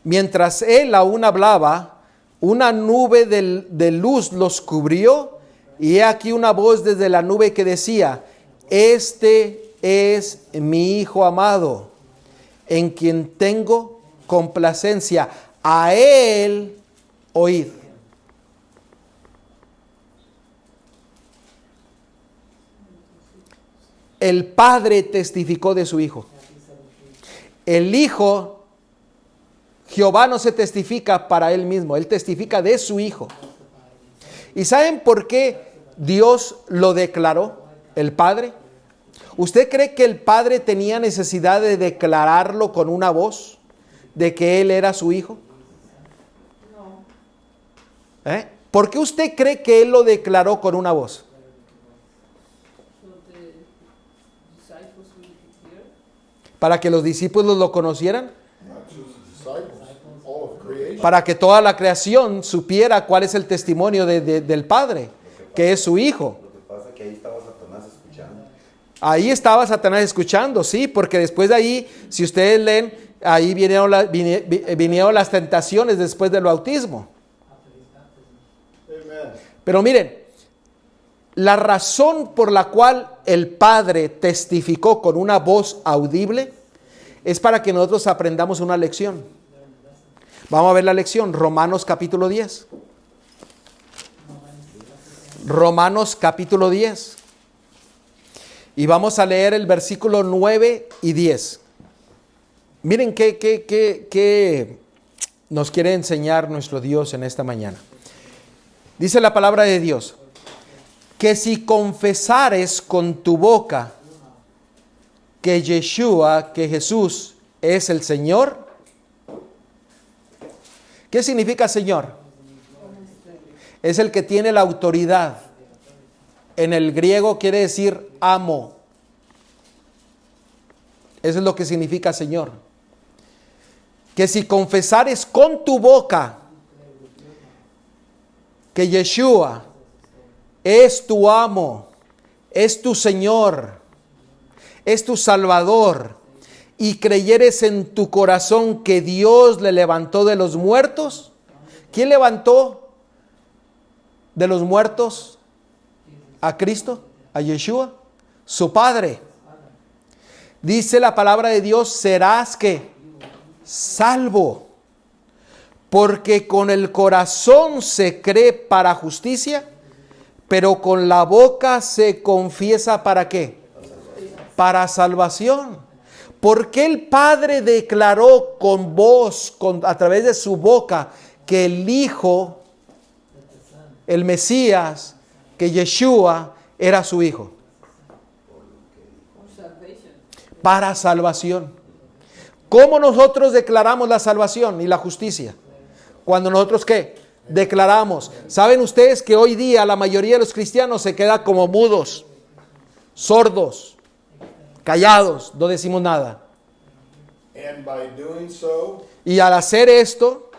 Mientras él aún hablaba, una nube de luz los cubrió, y he aquí una voz desde la nube que decía: este es mi Hijo amado, en quien tengo complacencia, a él oíd. El Padre testificó de su Hijo. El Hijo, Jehová no se testifica para él mismo, él testifica de su Hijo. ¿Y saben por qué Dios lo declaró, el Padre? ¿Usted cree que el Padre tenía necesidad de declararlo con una voz, de que él era su Hijo? ¿Por qué usted cree que él lo declaró con una voz? ¿Para que los discípulos lo conocieran? Para que toda la creación supiera cuál es el testimonio del Padre, que es su Hijo. Lo que pasa es que ahí estaba Satanás escuchando. Ahí estaba Satanás escuchando, sí, porque después de ahí, si ustedes leen, ahí vinieron las tentaciones después del bautismo. Pero miren, la razón por la cual el Padre testificó con una voz audible es para que nosotros aprendamos una lección. Vamos a ver la lección, Romanos capítulo 10. Romanos capítulo 10. Y vamos a leer el versículo 9 y 10. Miren qué nos quiere enseñar nuestro Dios en esta mañana. Dice la palabra de Dios: que si confesares con tu boca que Yeshua, que Jesús es el Señor. ¿Qué significa Señor? Es el que tiene la autoridad. En el griego quiere decir amo. Eso es lo que significa Señor. Que si confesares con tu boca que Yeshua es tu amo, es tu Señor, es tu Salvador, y creyeres en tu corazón que Dios le levantó de los muertos. ¿Quién levantó de los muertos a Cristo? A Yeshua, su Padre. Dice la palabra de Dios: serás que salvo, porque con el corazón se cree para justicia, pero con la boca se confiesa ¿para qué? Para salvación. ¿Por qué el Padre declaró con voz, a través de su boca, que el Hijo, el Mesías, que Yeshua era su Hijo? para salvación. ¿Cómo nosotros declaramos la salvación y la justicia? Cuando nosotros, ¿qué? Declaramos. ¿Saben ustedes que hoy día la mayoría de los cristianos se queda como mudos, sordos, callados, no decimos nada? And by doing so, Y al hacer esto,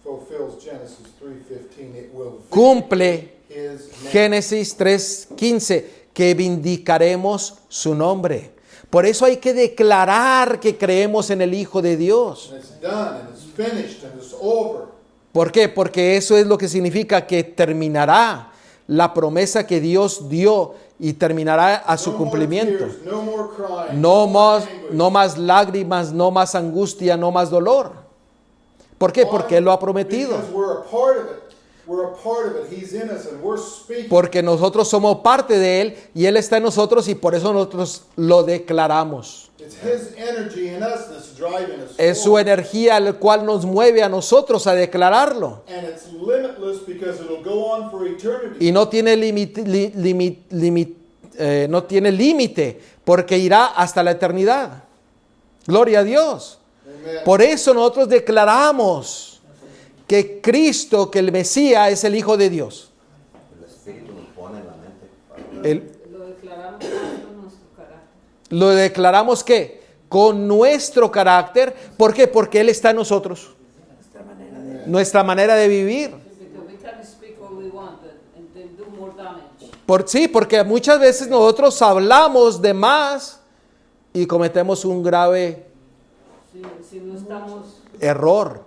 fulfills Genesis 3:15. It will cumple his name. Génesis 3:15, que vindicaremos su nombre. Por eso hay que declarar que creemos en el Hijo de Dios. And it's done, and it's finished, and it's over. ¿Por qué? Porque eso es lo que significa que terminará la promesa que Dios dio y terminará a su No more cumplimiento. tears, no more crying, No more más, anguish. no más lágrimas, no más angustia, no más dolor. ¿Por qué? Porque Él lo ha prometido. Because we're a part of it. We're a part of it. He's in us, and we're speaking. Porque nosotros somos parte de Él y Él está en nosotros y por eso nosotros lo declaramos. It's His energy in us that's driving us Es su forward. energía el cual nos mueve a nosotros a declararlo. And it's limitless because it'll go on for eternity. Y no tiene no tiene límite porque irá hasta la eternidad. Gloria a Dios. Amen. Por eso nosotros declaramos que Cristo, que el Mesías es el Hijo de Dios. El Espíritu nos pone en la mente. Lo declaramos con nuestro carácter. Lo declaramos que con nuestro carácter. ¿Por qué? Porque Él está en nosotros. Nuestra manera de vivir. Because we can speak what we want and then do more damage. Sí, porque muchas veces nosotros hablamos de más y cometemos un grave Si no estamos error.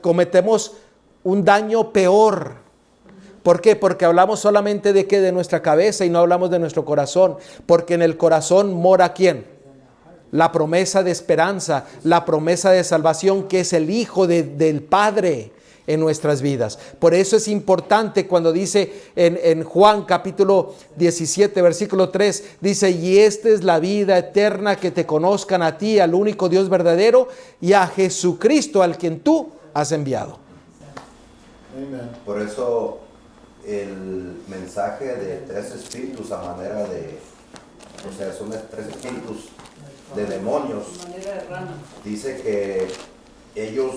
Cometemos un daño peor. ¿Por qué? Porque hablamos solamente de qué, de nuestra cabeza y no hablamos de nuestro corazón. Porque en el corazón mora ¿quién? La promesa de esperanza, la promesa de salvación que es el Hijo del Padre en nuestras vidas. Por eso es importante cuando dice en Juan capítulo 17 versículo 3, dice: y esta es la vida eterna, que te conozcan a ti, al único Dios verdadero, y a Jesucristo, al quien tú has enviado. Amen. Por eso el mensaje de tres espíritus a manera de, o sea, son tres espíritus de demonios, de manera de rana. dice que ellos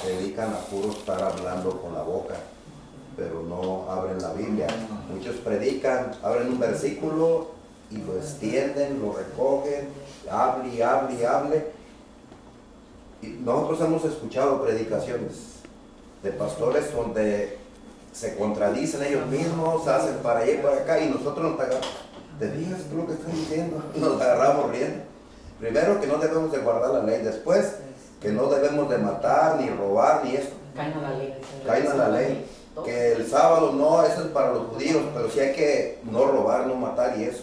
se dedican a puro estar hablando con la boca, pero no abren la Biblia. Muchos predican, abren un versículo y lo extienden, lo recogen, hable y hable y hable. Y nosotros hemos escuchado predicaciones de pastores donde se contradicen ellos mismos, hacen para allá y para acá, y nosotros nos agarramos. ¿Te digas tú lo que están diciendo? Nos agarramos riendo. Primero, que no debemos de guardar la ley. Después, que no debemos de matar, ni robar, ni esto. Caen a la ley. Caen a la ley. Que el sábado no, eso es para los judíos, pero sí hay que no robar, no matar y eso.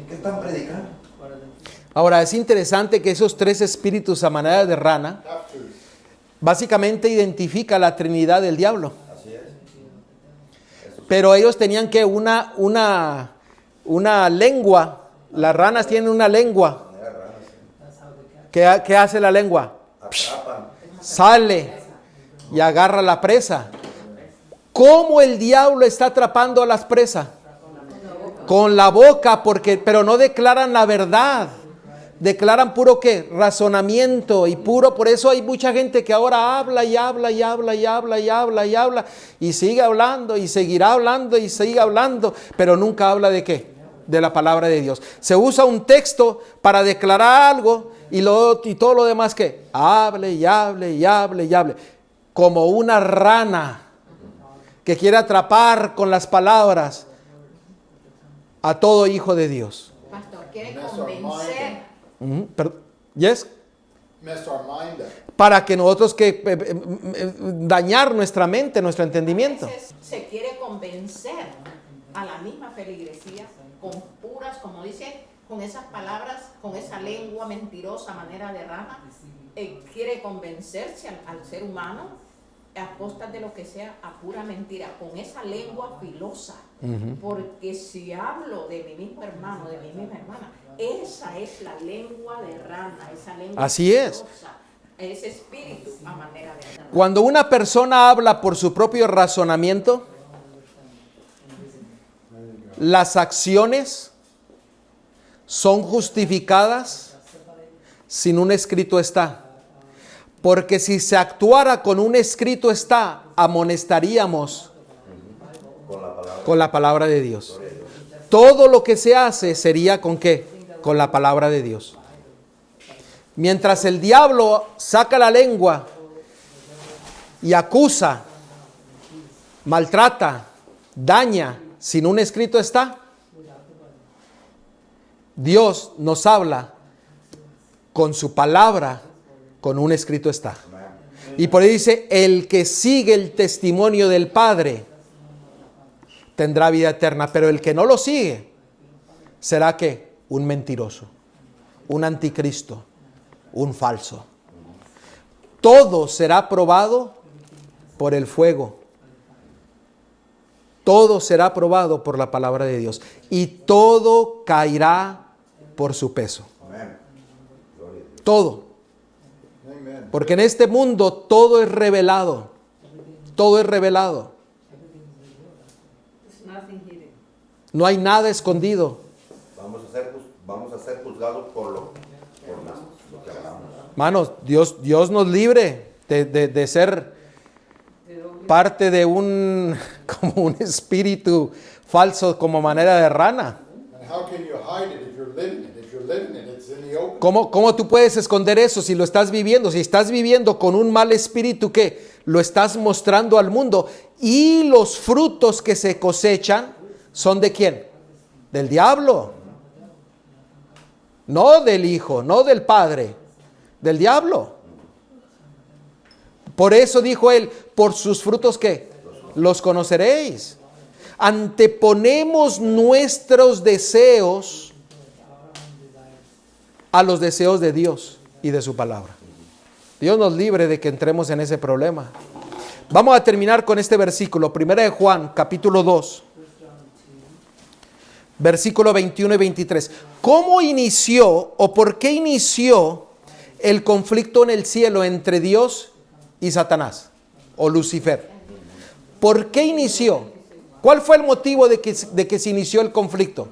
¿Qué están predicando? Ahora, es interesante que esos tres espíritus a manera de rana Have to. básicamente identifica la Trinidad del diablo. Así es. Pero ellos tenían que una lengua. Las ranas tienen una lengua. Manera rara, sí. ¿Qué hace la lengua? Atrapan. Sale y agarra la presa. ¿Cómo el diablo está atrapando a las presas? Con la boca, pero no declaran la verdad. Declaran puro ¿qué? Razonamiento y puro. Por eso hay mucha gente que ahora habla y habla y habla y habla y habla y habla y sigue hablando y seguirá hablando y sigue hablando, pero nunca habla de ¿qué? De la palabra de Dios. Se usa un texto para declarar algo y todo lo demás ¿qué? Hable y hable y hable y hable. Como una rana que quiere atrapar con las palabras a todo hijo de Dios. Pastor, quiere convencer. Yes. Mess our mind up. Para que nosotros dañar nuestra mente, nuestro entendimiento. A veces se quiere convencer a la misma feligresía con puras, como dice, con esas palabras, con esa lengua mentirosa, manera de rana. Quiere convencerse al ser humano a costas de lo que sea, a pura mentira, con esa lengua filosa. Porque si hablo de mi mismo hermano, de mi misma hermana, esa es la lengua de rana, esa lengua Así es. filosa, ese espíritu a manera de rana. Cuando una persona habla por su propio razonamiento, las acciones son justificadas sin un escrito está. Porque si se actuara con un escrito está, amonestaríamos con la palabra de Dios. Todo lo que se hace sería ¿con qué? Con la palabra de Dios. Mientras el diablo saca la lengua y acusa, maltrata, daña, sin un escrito está, Dios nos habla con su palabra, con un escrito está. Y por ahí dice, el que sigue el testimonio del Padre tendrá vida eterna, pero el que no lo sigue, ¿será qué? Un mentiroso, un anticristo, un falso. Todo será probado por el fuego. Todo será probado por la palabra de Dios. Y todo caerá por su peso. Todo. Porque en este mundo todo es revelado. Todo es revelado. No hay nada escondido. Vamos a ser juzgados por lo que hagamos. Hermanos, Dios nos libre de ser parte de como un espíritu falso como manera de rana. ¿Cómo tú puedes esconder eso si lo estás viviendo? Si estás viviendo con un mal espíritu, ¿qué? Lo estás mostrando al mundo. Y los frutos que se cosechan son ¿de quién? Del diablo. No del Hijo, no del Padre, del diablo. Por eso dijo él, por sus frutos ¿qué? Los conoceréis. Anteponemos nuestros deseos a los deseos de Dios y de su palabra. Dios nos libre de que entremos en ese problema. Vamos a terminar con este versículo, 1 de Juan, capítulo 2, versículo 21 y 23. ¿Cómo inició o por qué inició el conflicto en el cielo entre Dios y Satanás o Lucifer? ¿Por qué inició? ¿Cuál fue el motivo de que se inició el conflicto?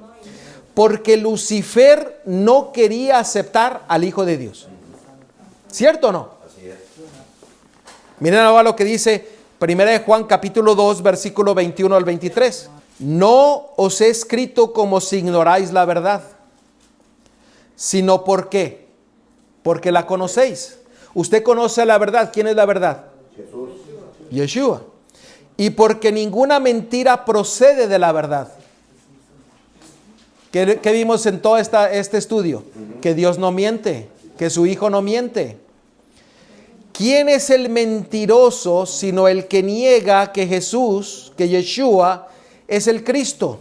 Porque Lucifer no quería aceptar al Hijo de Dios. ¿Cierto o no? Así es. Miren ahora lo que dice 1 de Juan capítulo 2 versículo 21 al 23. No os he escrito como si ignoráis la verdad, sino ¿por qué? Porque la conocéis. Usted conoce la verdad. ¿Quién es la verdad? Jesús. Yeshua. Y porque ninguna mentira procede de la verdad. ¿Qué vimos en todo este estudio? Que Dios no miente, que su Hijo no miente. ¿Quién es el mentiroso sino el que niega que Jesús, que Yeshua es el Cristo?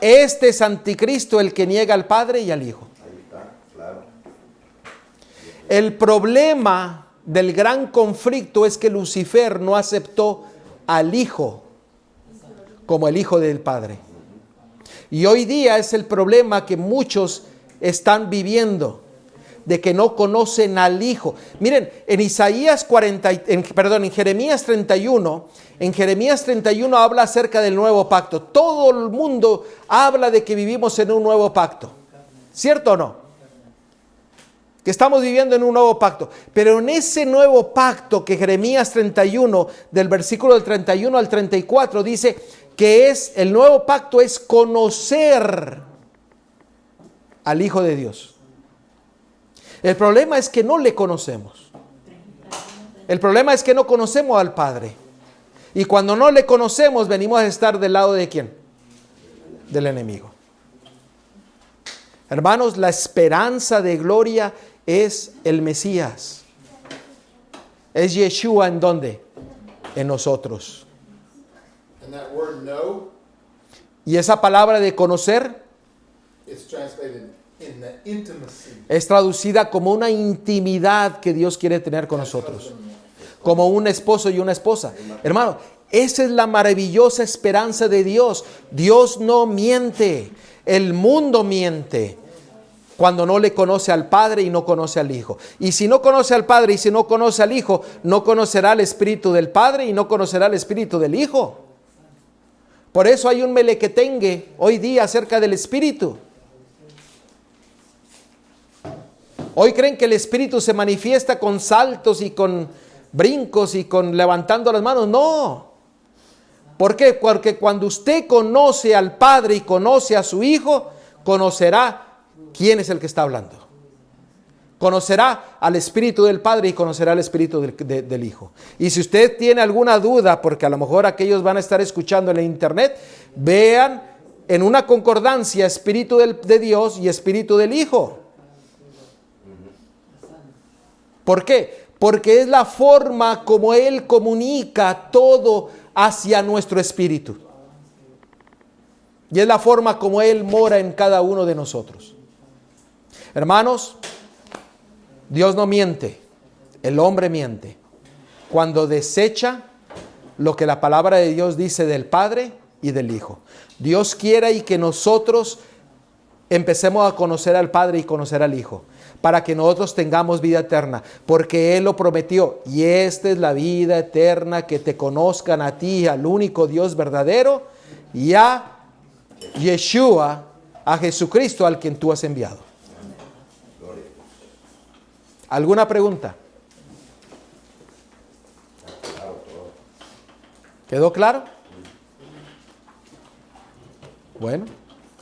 Este es anticristo, el que niega al Padre y al Hijo. Ahí está, claro. El problema del gran conflicto es que Lucifer no aceptó al Hijo como el Hijo del Padre. Y hoy día es el problema que muchos están viviendo, de que no conocen al Hijo. Miren, en en Jeremías 31, en Jeremías 31 habla acerca del nuevo pacto. Todo el mundo habla de que vivimos en un nuevo pacto. ¿Cierto o no? Que estamos viviendo en un nuevo pacto. Pero en ese nuevo pacto que Jeremías 31, del versículo del 31 al 34, dice que el nuevo pacto es conocer al Hijo de Dios. El problema es que no le conocemos. El problema es que no conocemos al Padre. Y cuando no le conocemos, venimos a estar del lado de ¿quién? Del enemigo. Hermanos, la esperanza de gloria es el Mesías. Es Yeshua, ¿en dónde? En nosotros. And that word know Y esa palabra de conocer is translated in the intimacy. es traducida como una intimidad que Dios quiere tener con nosotros. Como un esposo y una esposa. Hermano, esa es la maravillosa esperanza de Dios. Dios no miente. El mundo miente cuando no le conoce al Padre y no conoce al Hijo. Y si no conoce al Padre y si no conoce al Hijo, no conocerá el Espíritu del Padre y no conocerá el Espíritu del Hijo. Por eso hay un melequetengue hoy día acerca del Espíritu. Hoy creen que el Espíritu se manifiesta con saltos y con brincos y con levantando las manos. No. ¿Por qué? Porque cuando usted conoce al Padre y conoce a su Hijo, conocerá quién es el que está hablando. Conocerá al Espíritu del Padre y conocerá al Espíritu del Hijo. Y si usted tiene alguna duda, porque a lo mejor aquellos van a estar escuchando en el internet, vean en una concordancia Espíritu de Dios y Espíritu del Hijo. ¿Por qué? Porque es la forma como Él comunica todo hacia nuestro espíritu. Y es la forma como Él mora en cada uno de nosotros. Hermanos, Dios no miente, el hombre miente. Cuando desecha lo que la palabra de Dios dice del Padre y del Hijo. Dios quiere y que nosotros empecemos a conocer al Padre y conocer al Hijo, para que nosotros tengamos vida eterna, porque Él lo prometió. Y esta es la vida eterna, que te conozcan a ti, al único Dios verdadero, y a Yeshua, a Jesucristo, al quien tú has enviado. ¿Alguna pregunta? ¿Quedó claro? Bueno,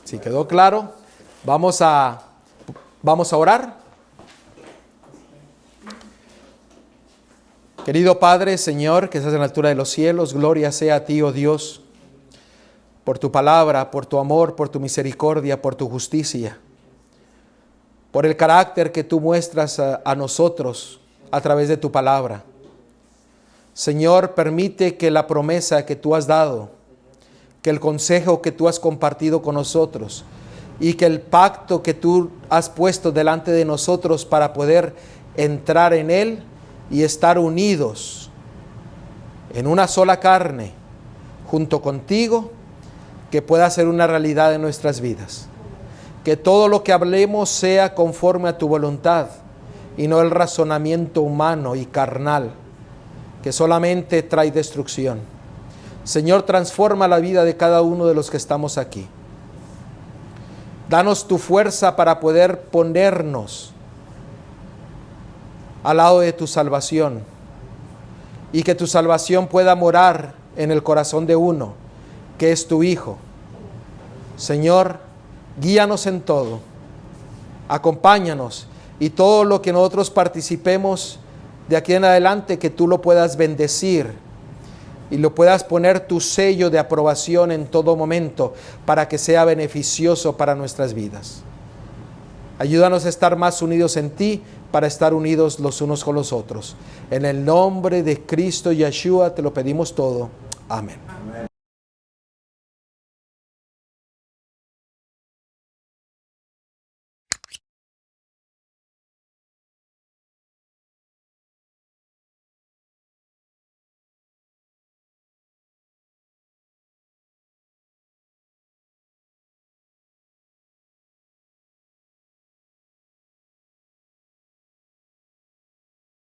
si quedó claro, vamos a orar. Querido Padre, Señor, que estás en la altura de los cielos, gloria sea a ti, oh Dios, por tu palabra, por tu amor, por tu misericordia, por tu justicia, por el carácter que tú muestras a nosotros a través de tu palabra. Señor, permite que la promesa que tú has dado, que el consejo que tú has compartido con nosotros y que el pacto que tú has puesto delante de nosotros para poder entrar en él y estar unidos en una sola carne junto contigo, que pueda ser una realidad en nuestras vidas. Que todo lo que hablemos sea conforme a tu voluntad y no el razonamiento humano y carnal que solamente trae destrucción. Señor, transforma la vida de cada uno de los que estamos aquí. Danos tu fuerza para poder ponernos al lado de tu salvación y que tu salvación pueda morar en el corazón de uno, que es tu Hijo. Señor, guíanos en todo, acompáñanos, y todo lo que nosotros participemos de aquí en adelante, que tú lo puedas bendecir y lo puedas poner tu sello de aprobación en todo momento, para que sea beneficioso para nuestras vidas. Ayúdanos a estar más unidos en ti, para estar unidos los unos con los otros. En el nombre de Cristo Yeshua te lo pedimos todo. Amén.